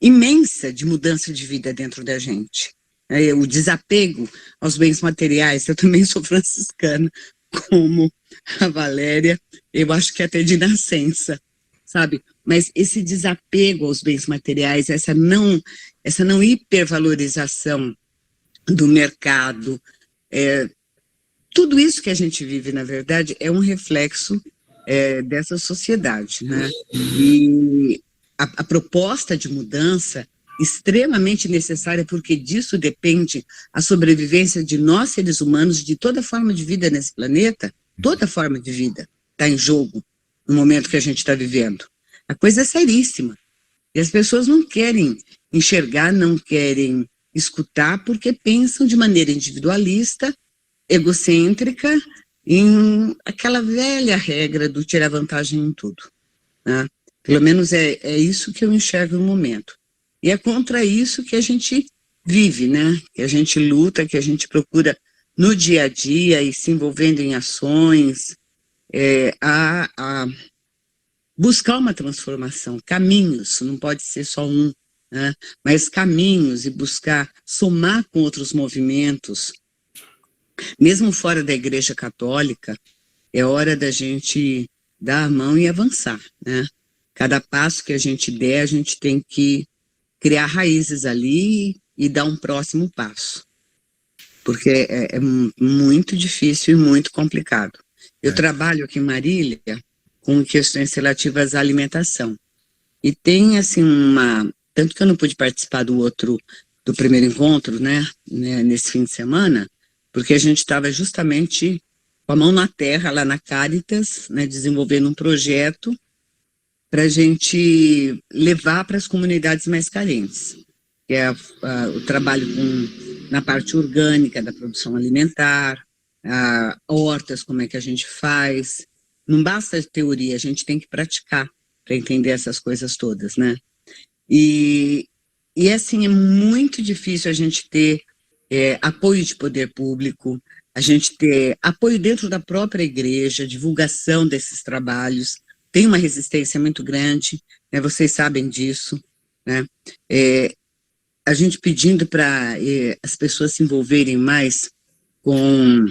imensa de mudança de vida dentro da gente. O desapego aos bens materiais, eu também sou franciscana, como a Valéria, eu acho que até de nascença, sabe? Mas esse desapego aos bens materiais, essa não hipervalorização do mercado, tudo isso que a gente vive, na verdade, é um reflexo dessa sociedade, né? E a proposta de mudança extremamente necessária, porque disso depende a sobrevivência de nós, seres humanos, de toda forma de vida nesse planeta, toda forma de vida está em jogo no momento que a gente está vivendo. A coisa é seríssima. E as pessoas não querem enxergar, não querem escutar, porque pensam de maneira individualista, egocêntrica, em aquela velha regra do tirar vantagem em tudo, né? Pelo menos é isso que eu enxergo no momento. E é contra isso que a gente vive, né? Que a gente luta, que a gente procura no dia a dia e se envolvendo em ações, a buscar uma transformação, caminhos, não pode ser só um, né? Mas caminhos e buscar somar com outros movimentos. Mesmo fora da Igreja Católica, é hora da gente dar a mão e avançar, né? Cada passo que a gente der, a gente tem que criar raízes ali e dar um próximo passo. Porque é muito difícil e muito complicado. Eu trabalho aqui em Marília com questões relativas à alimentação. E tem, assim, tanto que eu não pude participar do primeiro encontro, né, nesse fim de semana, porque a gente estava justamente com a mão na terra, lá na Cáritas, né, desenvolvendo um projeto para a gente levar para as comunidades mais carentes, que é o trabalho na parte orgânica da produção alimentar, hortas, como é que a gente faz. Não basta teoria, a gente tem que praticar para entender essas coisas todas, né? E assim, é muito difícil a gente ter apoio de poder público, a gente ter apoio dentro da própria igreja, divulgação desses trabalhos. Tem uma resistência muito grande, né, vocês sabem disso, né? A gente pedindo para as pessoas se envolverem mais com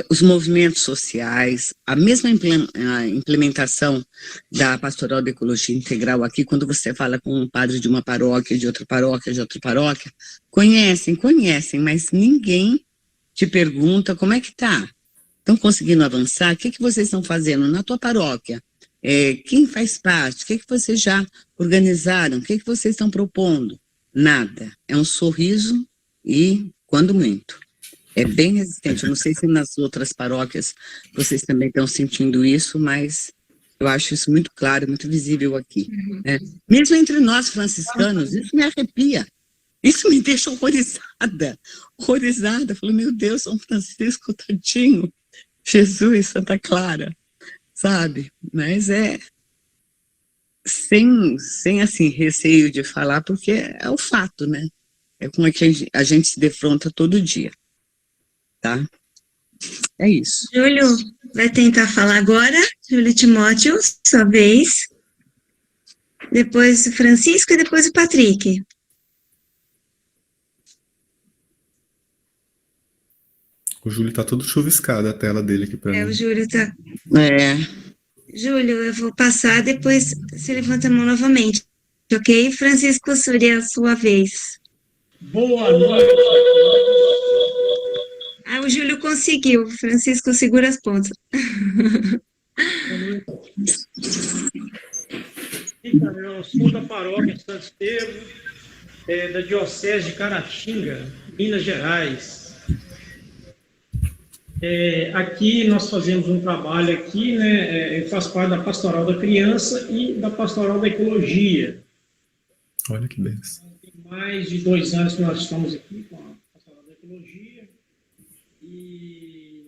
os movimentos sociais, a mesma implementação da Pastoral da Ecologia Integral aqui, quando você fala com um padre de uma paróquia, de outra paróquia, conhecem, mas ninguém te pergunta como é que tá. Estão conseguindo avançar? O que vocês estão fazendo na tua paróquia? Quem faz parte? O que vocês já organizaram? O que vocês estão propondo? Nada. É um sorriso e, quando muito, é bem resistente. Eu não sei se nas outras paróquias vocês também estão sentindo isso, mas eu acho isso muito claro, muito visível aqui, né? Mesmo entre nós franciscanos, isso me arrepia. Isso me deixa horrorizada. Falei, meu Deus, São Francisco, tadinho. Jesus, Santa Clara, sabe? Mas sem assim, receio de falar, porque é o fato, né? É com o que a gente se defronta todo dia, tá? É isso. Júlio, vai tentar falar agora. Júlio Timóteo, sua vez. Depois o Francisco e depois o Patrick. O Júlio tá todo chuviscado a tela dele aqui para mim. O Júlio tá... Júlio, eu vou passar, depois você levanta a mão novamente, ok? Francisco Súria, a sua vez. Boa noite. O Júlio conseguiu. Francisco, segura as pontas. Eu sou da paróquia de Santo Estevão, da Diocese de Caratinga, Minas Gerais. Aqui nós fazemos um trabalho aqui, né, faz parte da Pastoral da Criança e da Pastoral da Ecologia. Olha que benção. Tem mais de 2 anos que nós estamos aqui com a Pastoral da Ecologia. E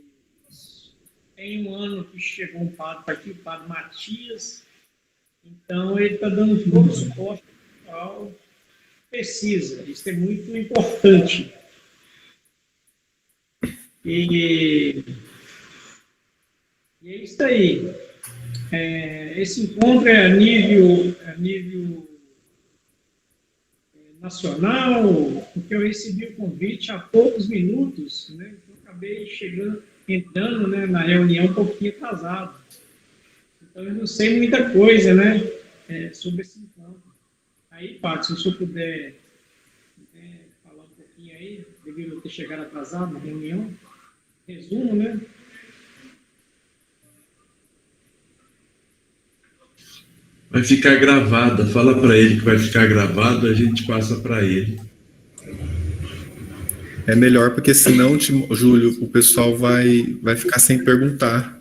tem um ano que chegou um padre aqui, o padre Matias. Então, ele está dando todo o suporte ao que precisa. Isso é muito importante. E é isso aí. Esse encontro é a nível nacional, porque eu recebi o convite há poucos minutos, né? Eu acabei entrando, né, na reunião um pouquinho atrasado. Então, eu não sei muita coisa, né, sobre esse encontro. Aí, Paty, se o senhor puder falar um pouquinho aí, devido a ter chegado atrasado na reunião, resumo, né? Vai ficar gravada. Fala para ele que vai ficar gravado, a gente passa para ele. É melhor, porque senão, Júlio, o pessoal vai ficar sem perguntar.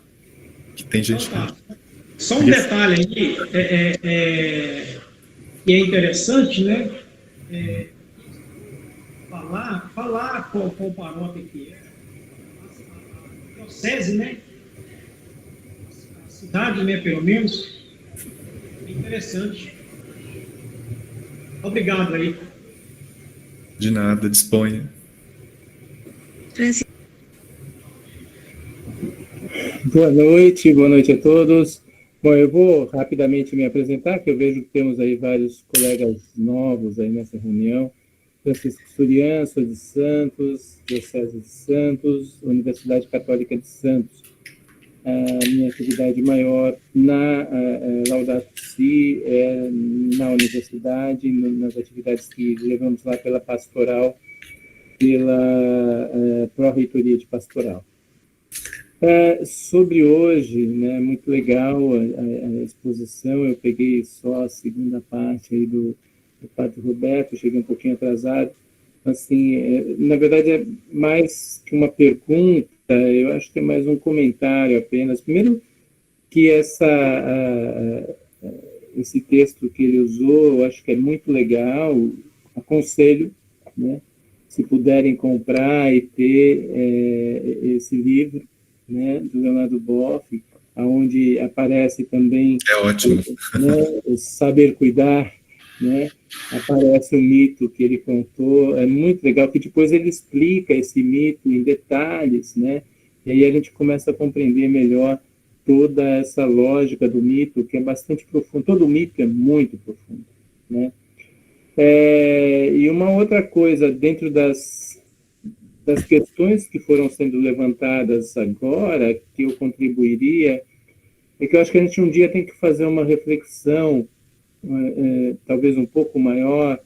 Que tem gente que... Só um detalhe aí, que é interessante, né? Falar qual paróquia que é. A diocese, né? A cidade, né, pelo menos. É interessante. Obrigado aí. De nada, disponha. Francisco. Boa noite a todos. Bom, eu vou rapidamente me apresentar, que eu vejo que temos aí vários colegas novos aí nessa reunião. Francisco Surian, sou de Santos, Diocese de Santos, Universidade Católica de Santos. A minha atividade maior na Laudato Si é na universidade, nas atividades que levamos lá pela pastoral, pela Pró-Reitoria de Pastoral. Sobre hoje, né, muito legal a exposição, eu peguei só a segunda parte aí do Padre Roberto, cheguei um pouquinho atrasado, assim, na verdade é mais que uma pergunta, eu acho que é mais um comentário apenas. Primeiro, que esse texto que ele usou, eu acho que é muito legal, aconselho, né, se puderem comprar e ter esse livro, né, do Leonardo Boff, onde aparece também ótimo. Né, o saber cuidar, né, aparece o mito que ele contou, é muito legal, que depois ele explica esse mito em detalhes, né, e aí a gente começa a compreender melhor toda essa lógica do mito, que é bastante profundo, todo mito é muito profundo, né. E uma outra coisa, dentro das questões que foram sendo levantadas agora, que eu contribuiria, é que eu acho que a gente um dia tem que fazer uma reflexão, talvez um pouco maior,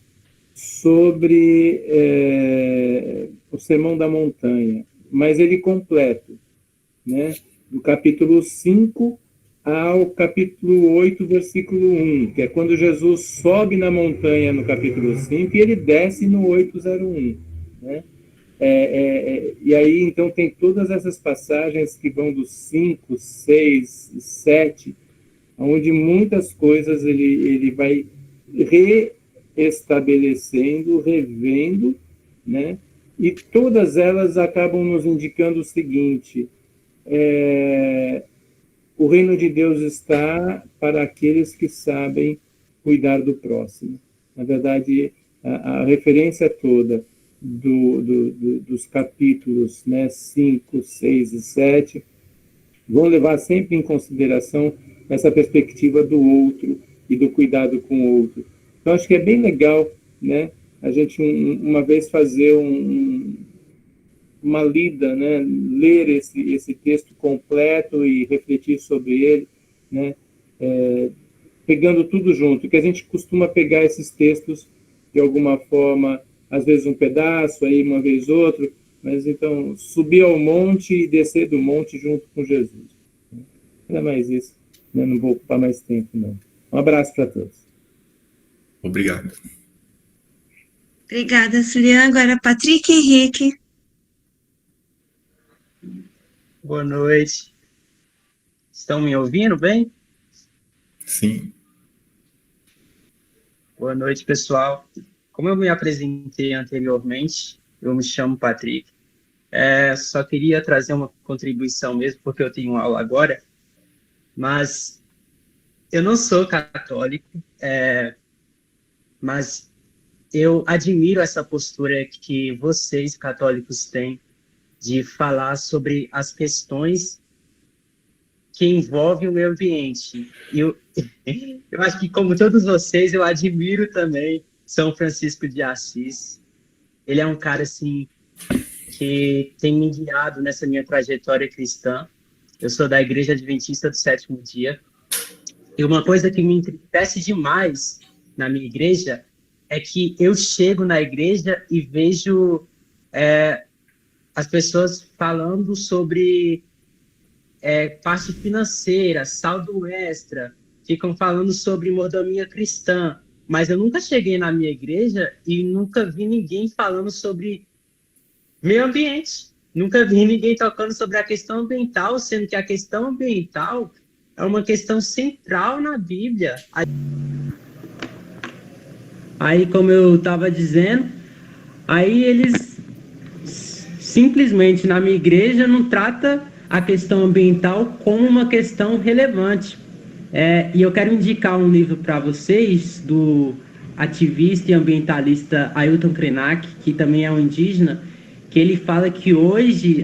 sobre o Sermão da Montanha, mas ele completo, né? Do capítulo 5 ao capítulo 8, versículo 1, que é quando Jesus sobe na montanha no capítulo 5 e ele desce no 8:01, né? E aí, então, tem todas essas passagens que vão do 5, 6 e 7, onde muitas coisas ele vai reestabelecendo, revendo, né? E todas elas acabam nos indicando o seguinte: o reino de Deus está para aqueles que sabem cuidar do próximo. Na verdade, a referência toda dos capítulos, né, 5, 6 e 7 vão levar sempre em consideração essa perspectiva do outro e do cuidado com o outro. Então, acho que é bem legal, né, a gente uma vez fazer uma lida, né, ler esse texto completo e refletir sobre ele, né, pegando tudo junto, que a gente costuma pegar esses textos de alguma forma, às vezes um pedaço, aí uma vez outro, mas então subir ao monte e descer do monte junto com Jesus. Não é mais isso, né? Não vou ocupar mais tempo, não. Um abraço para todos. Obrigado. Obrigada, Surian. Agora, Patrick Henrique. Boa noite. Estão me ouvindo bem? Sim. Boa noite, pessoal. Como eu me apresentei anteriormente, eu me chamo Patrick. Só queria trazer uma contribuição mesmo, porque eu tenho aula agora, mas eu não sou católico, mas eu admiro essa postura que vocês, católicos, têm de falar sobre as questões que envolvem o meio ambiente. Eu acho que, como todos vocês, eu admiro também São Francisco de Assis. Ele é um cara, assim, que tem me guiado nessa minha trajetória cristã. Eu sou da Igreja Adventista do Sétimo Dia. E uma coisa que me entristece demais na minha igreja é que eu chego na igreja e vejo as pessoas falando sobre parte financeira, saldo extra, ficam falando sobre mordomia cristã, mas eu nunca cheguei na minha igreja e nunca vi ninguém falando sobre meio ambiente. Nunca vi ninguém tocando sobre a questão ambiental, sendo que a questão ambiental é uma questão central na Bíblia. Aí, como eu estava dizendo, aí eles simplesmente na minha igreja não trata a questão ambiental como uma questão relevante. E eu quero indicar um livro para vocês do ativista e ambientalista Ailton Krenak, que também é um indígena, que ele fala que hoje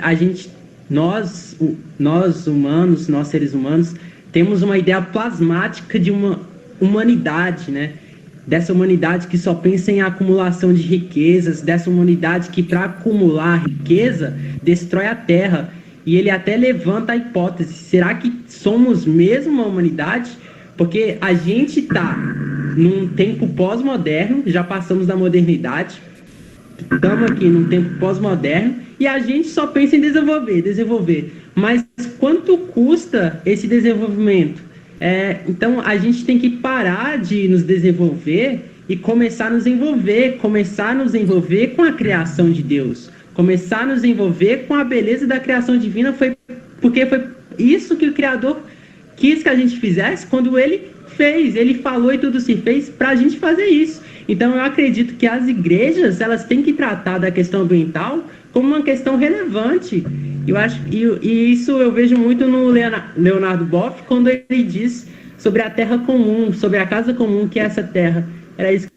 nós humanos, nós seres humanos, temos uma ideia plasmática de uma humanidade, né? Dessa humanidade que só pensa em acumulação de riquezas, dessa humanidade que, para acumular riqueza, destrói a terra. E ele até levanta a hipótese, será que somos mesmo uma humanidade? Porque a gente está num tempo pós-moderno, já passamos da modernidade, estamos aqui num tempo pós-moderno, e a gente só pensa em desenvolver. Mas quanto custa esse desenvolvimento? Então, a gente tem que parar de nos desenvolver e começar a nos envolver com a criação de Deus, começar a nos envolver com a beleza da criação divina, porque foi isso que o Criador quis que a gente fizesse quando Ele fez, Ele falou e tudo se fez para a gente fazer isso. Então, eu acredito que as igrejas, elas têm que tratar da questão ambiental como uma questão relevante. Eu acho, e isso eu vejo muito no Leonardo Boff, quando ele diz sobre a terra comum, sobre a casa comum, que é essa terra. Era isso.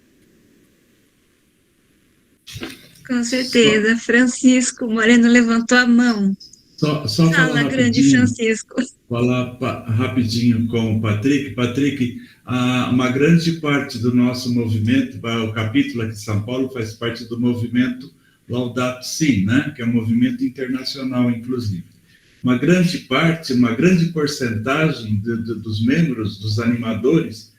Com certeza. Francisco Moreno levantou a mão. Só Fala, grande Francisco. Falar rapidinho com o Patrick. Patrick, uma grande parte do nosso movimento, o capítulo aqui de São Paulo faz parte do movimento Laudato Si, né? Que é um movimento internacional, inclusive. Uma grande parte, uma grande porcentagem dos membros, dos animadores,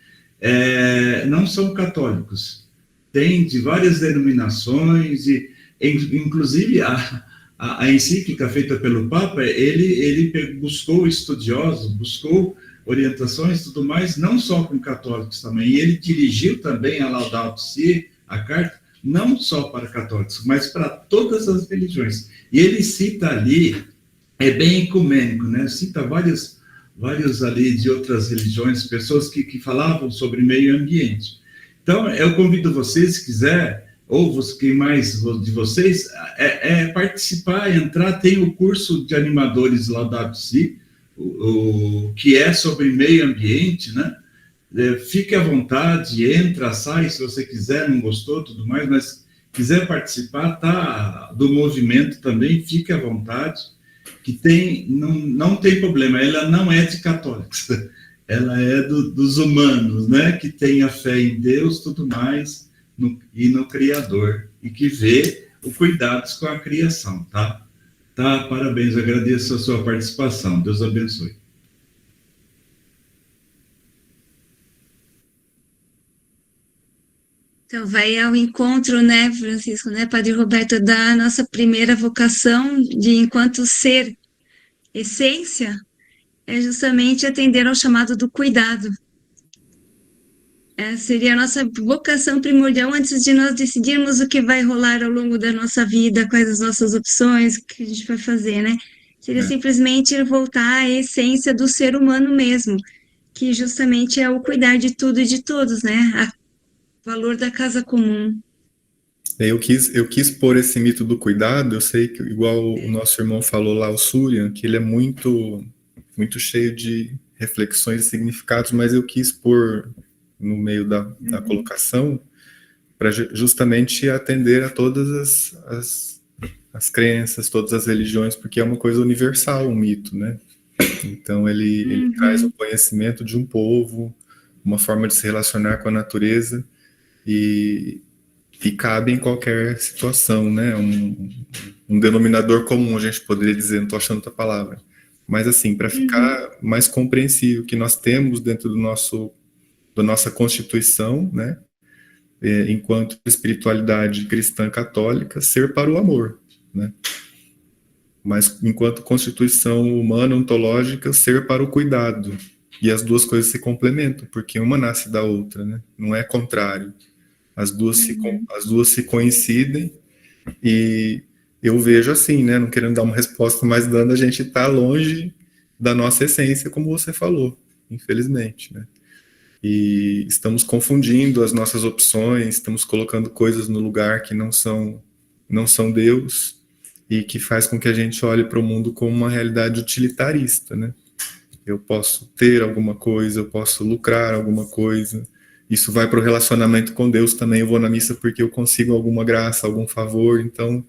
não são católicos. Tem de várias denominações, e inclusive a encíclica feita pelo Papa, ele buscou estudiosos, buscou orientações e tudo mais, não só com católicos também, e ele dirigiu também a Laudato Si, a carta, não só para católicos, mas para todas as religiões. E ele cita ali, é bem ecumênico, né? Cita vários ali de outras religiões, pessoas que falavam sobre meio ambiente. Então, eu convido vocês, se quiser, ou quem mais de vocês, participar, entrar, tem o curso de animadores Laudato Si, que é sobre meio ambiente, né? Fique à vontade, entra, sai, se você quiser, não gostou, tudo mais, mas quiser participar, tá, do movimento também, fique à vontade, que não tem problema, ela não é de católicos, ela é dos humanos, né, que tem a fé em Deus, tudo mais, e no Criador, e que vê os cuidados com a criação, tá? Parabéns, agradeço a sua participação, Deus abençoe. Então, vai ao encontro, né, Francisco, né, Padre Roberto, da nossa primeira vocação de enquanto ser essência, é justamente atender ao chamado do cuidado. Seria a nossa vocação primordial antes de nós decidirmos o que vai rolar ao longo da nossa vida, quais as nossas opções, o que a gente vai fazer, né? Seria simplesmente voltar à essência do ser humano mesmo, que justamente é o cuidar de tudo e de todos, né? O valor da casa comum. Eu quis pôr esse mito do cuidado. Eu sei que, igual o nosso irmão falou lá, o Surya, que ele é muito, muito cheio de reflexões e significados, mas eu quis pôr no meio da colocação para justamente atender a todas as crenças, todas as religiões, porque é uma coisa universal, um mito, né? Então ele traz o conhecimento de um povo, uma forma de se relacionar com a natureza, e cabe em qualquer situação, né? Um denominador comum, a gente poderia dizer, não estou achando outra palavra. Mas assim, para ficar mais compreensível, que nós temos dentro da nossa Constituição, né? Enquanto espiritualidade cristã católica, ser para o amor, né? Mas enquanto constituição humana ontológica, ser para o cuidado. E as duas coisas se complementam, porque uma nasce da outra, né? Não é contrário. As duas se coincidem, e eu vejo assim, né? Não querendo dar uma resposta, mas a gente está longe da nossa essência, como você falou, infelizmente, né? E estamos confundindo as nossas opções, estamos colocando coisas no lugar que não são Deus, e que faz com que a gente olhe para o mundo como uma realidade utilitarista, né? Eu posso ter alguma coisa, eu posso lucrar alguma coisa. Isso vai para o relacionamento com Deus também. Eu vou na missa porque eu consigo alguma graça, algum favor. Então,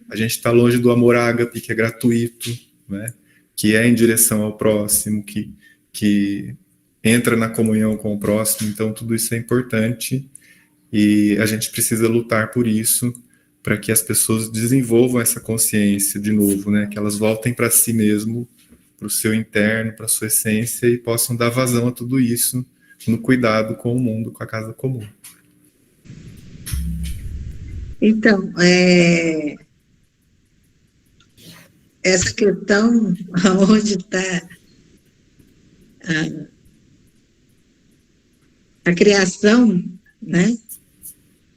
a gente está longe do amor ágape, que é gratuito, né? Que é em direção ao próximo, que entra na comunhão com o próximo. Então, tudo isso é importante, e a gente precisa lutar por isso, para que as pessoas desenvolvam essa consciência de novo, né? Que elas voltem para si mesmo, para o seu interno, para a sua essência, e possam dar vazão a tudo isso no cuidado com o mundo, com a casa comum. Então, essa questão, onde está a criação, né,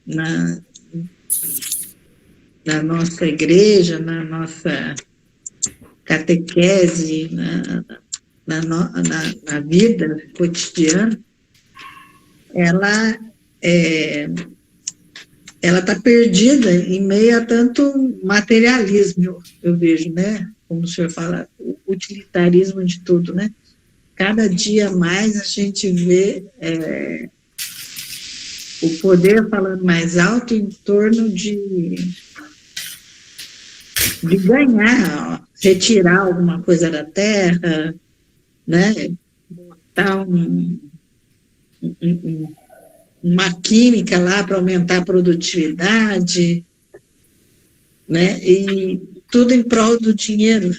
na nossa igreja, na nossa catequese, na vida cotidiana, ela está perdida em meio a tanto materialismo, eu vejo, né? Como o senhor fala, o utilitarismo de tudo, né? Cada dia mais a gente vê o poder falando mais alto em torno de ganhar, retirar alguma coisa da terra, né? Botar uma química lá para aumentar a produtividade, né? E tudo em prol do dinheiro.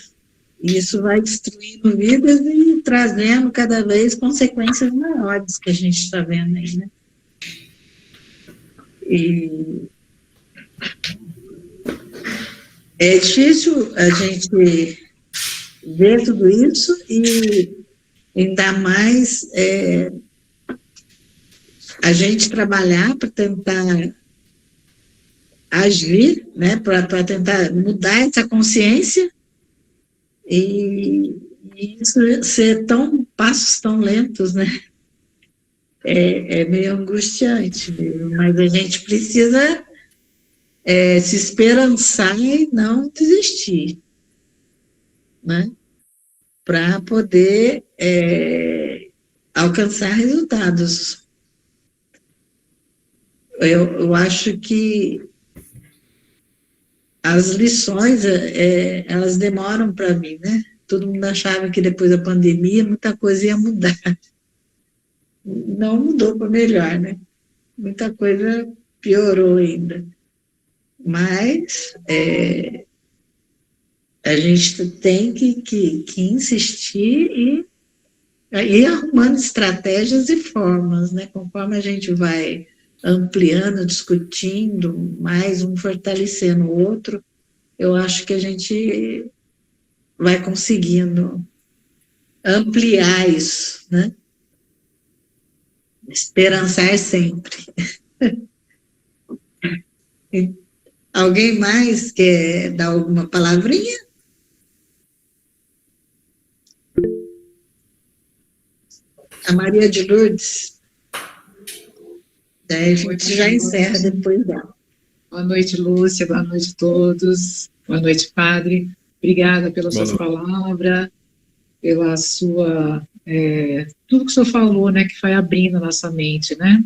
E isso vai destruindo vidas e trazendo cada vez consequências maiores que a gente está vendo aí, né? E é difícil a gente ver tudo isso, e ainda mais a gente trabalhar para tentar agir, né, para tentar mudar essa consciência, e isso ser passos tão lentos, né? É meio angustiante mesmo, mas a gente precisa se esperançar e não desistir, né? Para poder alcançar resultados. Eu acho que as lições, elas demoram para vir, né? Todo mundo achava que depois da pandemia muita coisa ia mudar. Não mudou para melhor, né? Muita coisa piorou ainda. Mas a gente tem que insistir e ir arrumando estratégias e formas, né? Conforme a gente vai ampliando, discutindo, mais um fortalecendo o outro, eu acho que a gente vai conseguindo ampliar isso, né? Esperançar sempre. Alguém mais quer dar alguma palavrinha? a Maria de Lourdes. Daí a gente já encerra depois dela. Boa noite, Lúcia. Boa noite a todos. Boa noite, padre. Obrigada pelas suas palavras, pela sua... tudo que o senhor falou, né, que vai abrindo a nossa mente, né?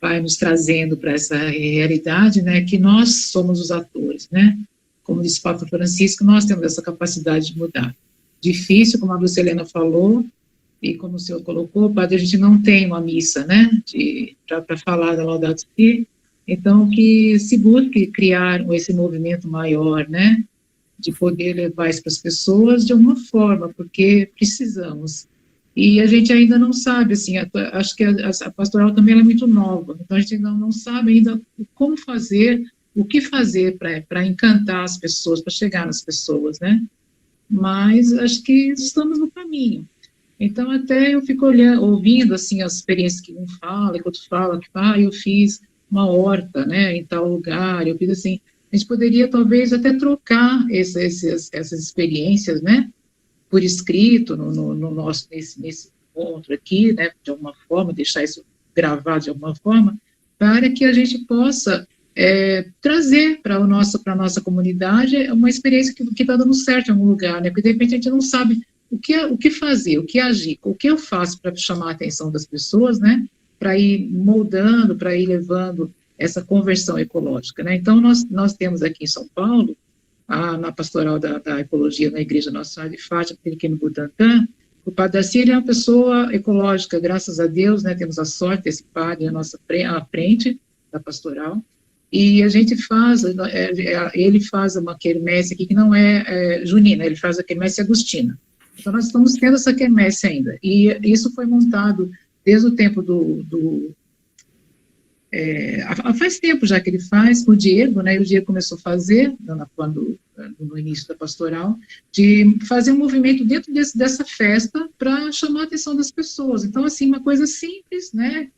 Vai nos trazendo para essa realidade, né, que nós somos os atores, né? Como disse o Papa Francisco, nós temos essa capacidade de mudar. Difícil, como a Lucilena falou, e como o senhor colocou, padre, a gente não tem uma missa, né, para falar da Laudato Si, então que se busque criar esse movimento maior, né, de poder levar isso para as pessoas de alguma forma, porque precisamos. E a gente ainda não sabe, assim, acho que a pastoral também ela é muito nova, então a gente ainda não sabe ainda como fazer, o que fazer para encantar as pessoas, para chegar nas pessoas, né? Mas acho que estamos no caminho. Então, até eu fico ouvindo, assim, as experiências que um fala, que outro fala, que eu fiz uma horta, né, em tal lugar, eu fiz assim, a gente poderia, talvez, até trocar essas experiências, né, por escrito, no nosso, nesse encontro aqui, né, de alguma forma, deixar isso gravado de alguma forma, para que a gente possa trazer para a nossa comunidade uma experiência que está dando certo em algum lugar, né, porque de repente a gente não sabe o que fazer, o que agir, o que eu faço para chamar a atenção das pessoas, né, para ir moldando, para ir levando essa conversão ecológica, né. Então nós temos aqui em São Paulo, na pastoral da ecologia na Igreja Nossa Senhora de Fátima, aqui no Butantã, o padre Darcy, ele é uma pessoa ecológica, graças a Deus, né, temos a sorte desse padre à frente da pastoral, e a gente faz, ele faz uma quermesse aqui que não é junina, ele faz a quermesse agostina. Então nós estamos tendo essa quermesse ainda, e isso foi montado desde o tempo faz tempo já que ele faz com o Diego, né, e o Diego começou a fazer, no início da pastoral, de fazer um movimento dentro dessa festa para chamar a atenção das pessoas. Então, assim, uma coisa simples, né,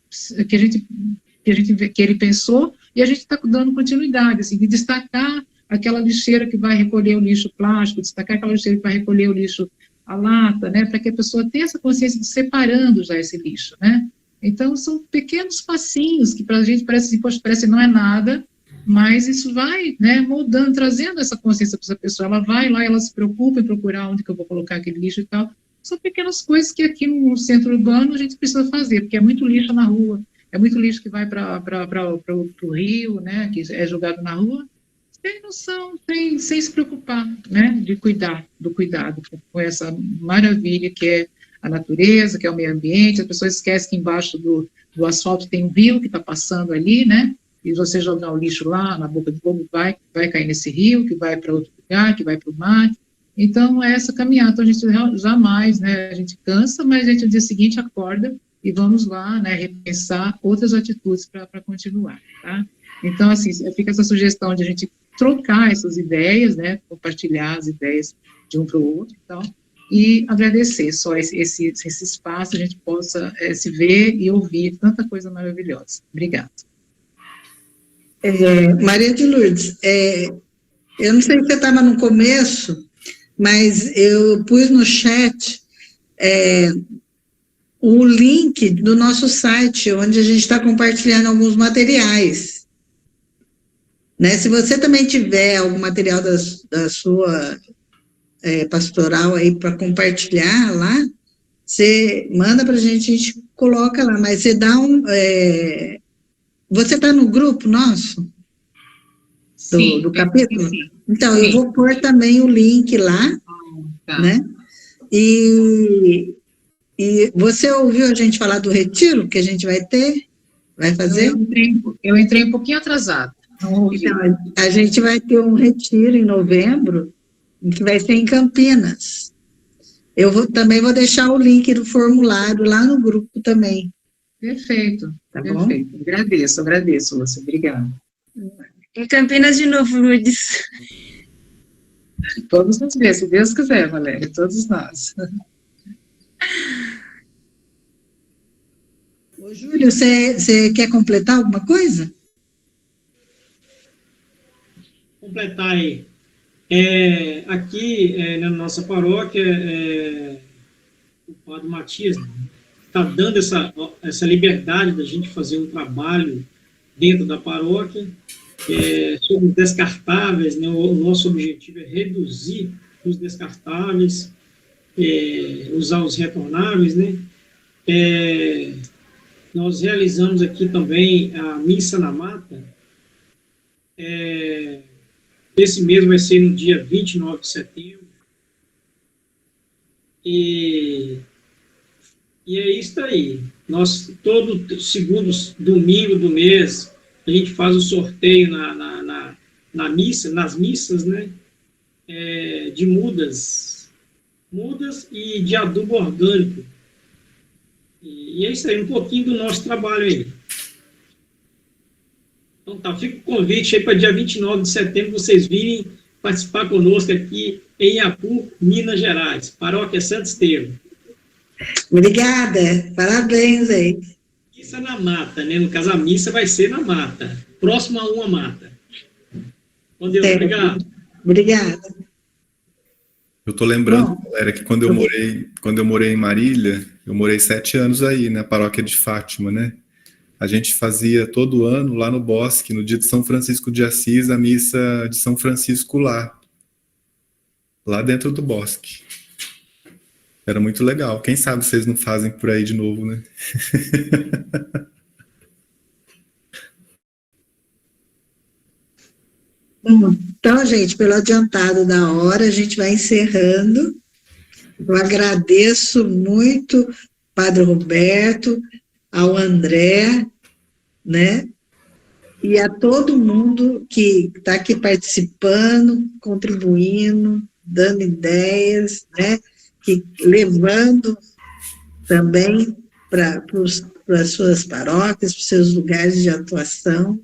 que ele pensou, e a gente está dando continuidade, assim, de destacar aquela lixeira que vai recolher o lixo plástico, destacar aquela lixeira que vai recolher o lixo, a lata, né, para que a pessoa tenha essa consciência de separando já esse lixo, né. Então, são pequenos passinhos que para a gente parece assim, poxa, parece não é nada, mas isso vai, né, moldando, trazendo essa consciência para essa pessoa. Ela vai lá, ela se preocupa em procurar onde que eu vou colocar aquele lixo e tal. São pequenas coisas que aqui no centro urbano a gente precisa fazer, porque é muito lixo na rua, é muito lixo que vai para o rio, né, que é jogado na rua, sem noção, sem se preocupar, né, do cuidado com essa maravilha que é a natureza, que é o meio ambiente. As pessoas esquecem que embaixo do asfalto tem um rio que está passando ali, né, e você jogar o lixo lá na boca do fogo, vai cair nesse rio, que vai para outro lugar, que vai para o mar. Então, é essa caminhada. Então, a gente jamais, né, a gente cansa, mas a gente no dia seguinte acorda e vamos lá, né, repensar outras atitudes para continuar, tá? Então, assim, fica essa sugestão de a gente trocar essas ideias, né, compartilhar as ideias de um para o outro e tal, e agradecer só esse espaço, a gente possa se ver e ouvir tanta coisa maravilhosa. Obrigada. Maria de Lourdes, eu não sei se você estava no começo, mas eu pus no chat o link do nosso site, onde a gente está compartilhando alguns materiais. Né? Se você também tiver algum material da sua pastoral aí para compartilhar lá, você manda para a gente coloca lá, mas você dá você está no grupo nosso? Do capítulo? Sim. Então, sim. Eu vou pôr também o link lá, tá. Né? E você ouviu a gente falar do retiro que a gente vai ter? Vai fazer? Eu entrei um pouquinho atrasada. Então, a gente vai ter um retiro em novembro, que vai ser em Campinas. Também vou deixar o link do formulário lá no grupo também. Perfeito, tá perfeito. Bom? Agradeço, Lúcia, obrigada. Em Campinas de novo, Lourdes. Vamos nos ver, se Deus quiser, Valéria, todos nós. Ô, Júlio, você quer completar alguma coisa? Completar aí. Aqui na nossa paróquia, o padre Matias está dando essa liberdade da gente fazer um trabalho dentro da paróquia. Sobre os descartáveis, né, o nosso objetivo é reduzir os descartáveis, usar os retornáveis, né? Nós realizamos aqui também a Missa na Mata. Esse mês vai ser no dia 29 de setembro. E é isso aí. Nós, todo segundo domingo do mês, a gente faz o sorteio na missa, nas missas, né? De mudas e de adubo orgânico. E é isso aí, um pouquinho do nosso trabalho aí. Então tá, fica o convite aí para dia 29 de setembro vocês virem participar conosco aqui em Iapu, Minas Gerais, Paróquia Santo Estevão. Obrigada, parabéns aí. Missa na mata, né? No caso, a missa vai ser na mata, próximo a uma mata. Com Deus, obrigado. Obrigada. Eu estou lembrando, galera, que quando eu morei em Marília, eu morei 7 anos aí, na paróquia de Fátima, né? A gente fazia todo ano, lá no Bosque, no dia de São Francisco de Assis, a missa de São Francisco lá dentro do Bosque. Era muito legal. Quem sabe vocês não fazem por aí de novo, né? Bom, então, gente, pelo adiantado da hora, a gente vai encerrando. Eu agradeço muito Padre Roberto, ao André, né? E a todo mundo que está aqui participando, contribuindo, dando ideias, né? Levando também para as suas paróquias, para os seus lugares de atuação.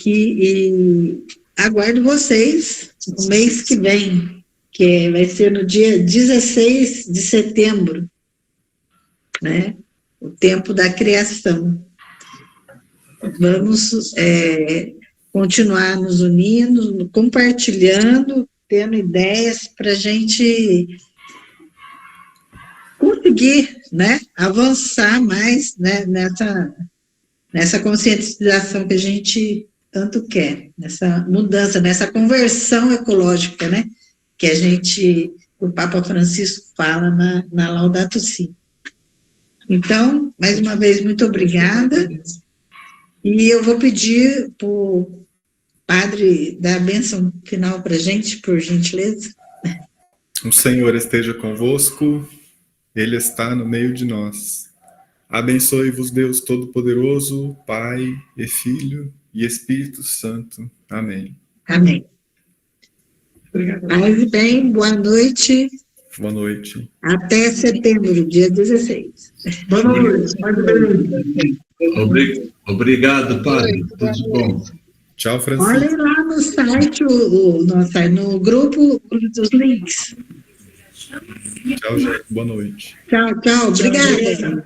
E aguardo vocês no mês que vem, que vai ser no dia 16 de setembro, né? O tempo da criação. Vamos continuar nos unindo, compartilhando, tendo ideias para a gente conseguir, né, avançar mais, né, nessa conscientização que a gente tanto quer, nessa mudança, nessa conversão ecológica, né, que o Papa Francisco fala na Laudato Si. Então, mais uma vez, muito obrigada, e eu vou pedir para o padre dar a bênção final para a gente, por gentileza. O Senhor esteja convosco, Ele está no meio de nós. Abençoe-vos Deus Todo-Poderoso, Pai e Filho e Espírito Santo. Amém. Amém. Obrigado. Paz e bem, boa noite. Boa noite. Até setembro, dia 16. Boa noite. Paz e bem. Obrigado, padre. Tudo de bom. Tchau, Francisco. Olhem lá no site, no grupo dos links. Tchau, gente. Boa noite. Tchau, obrigada.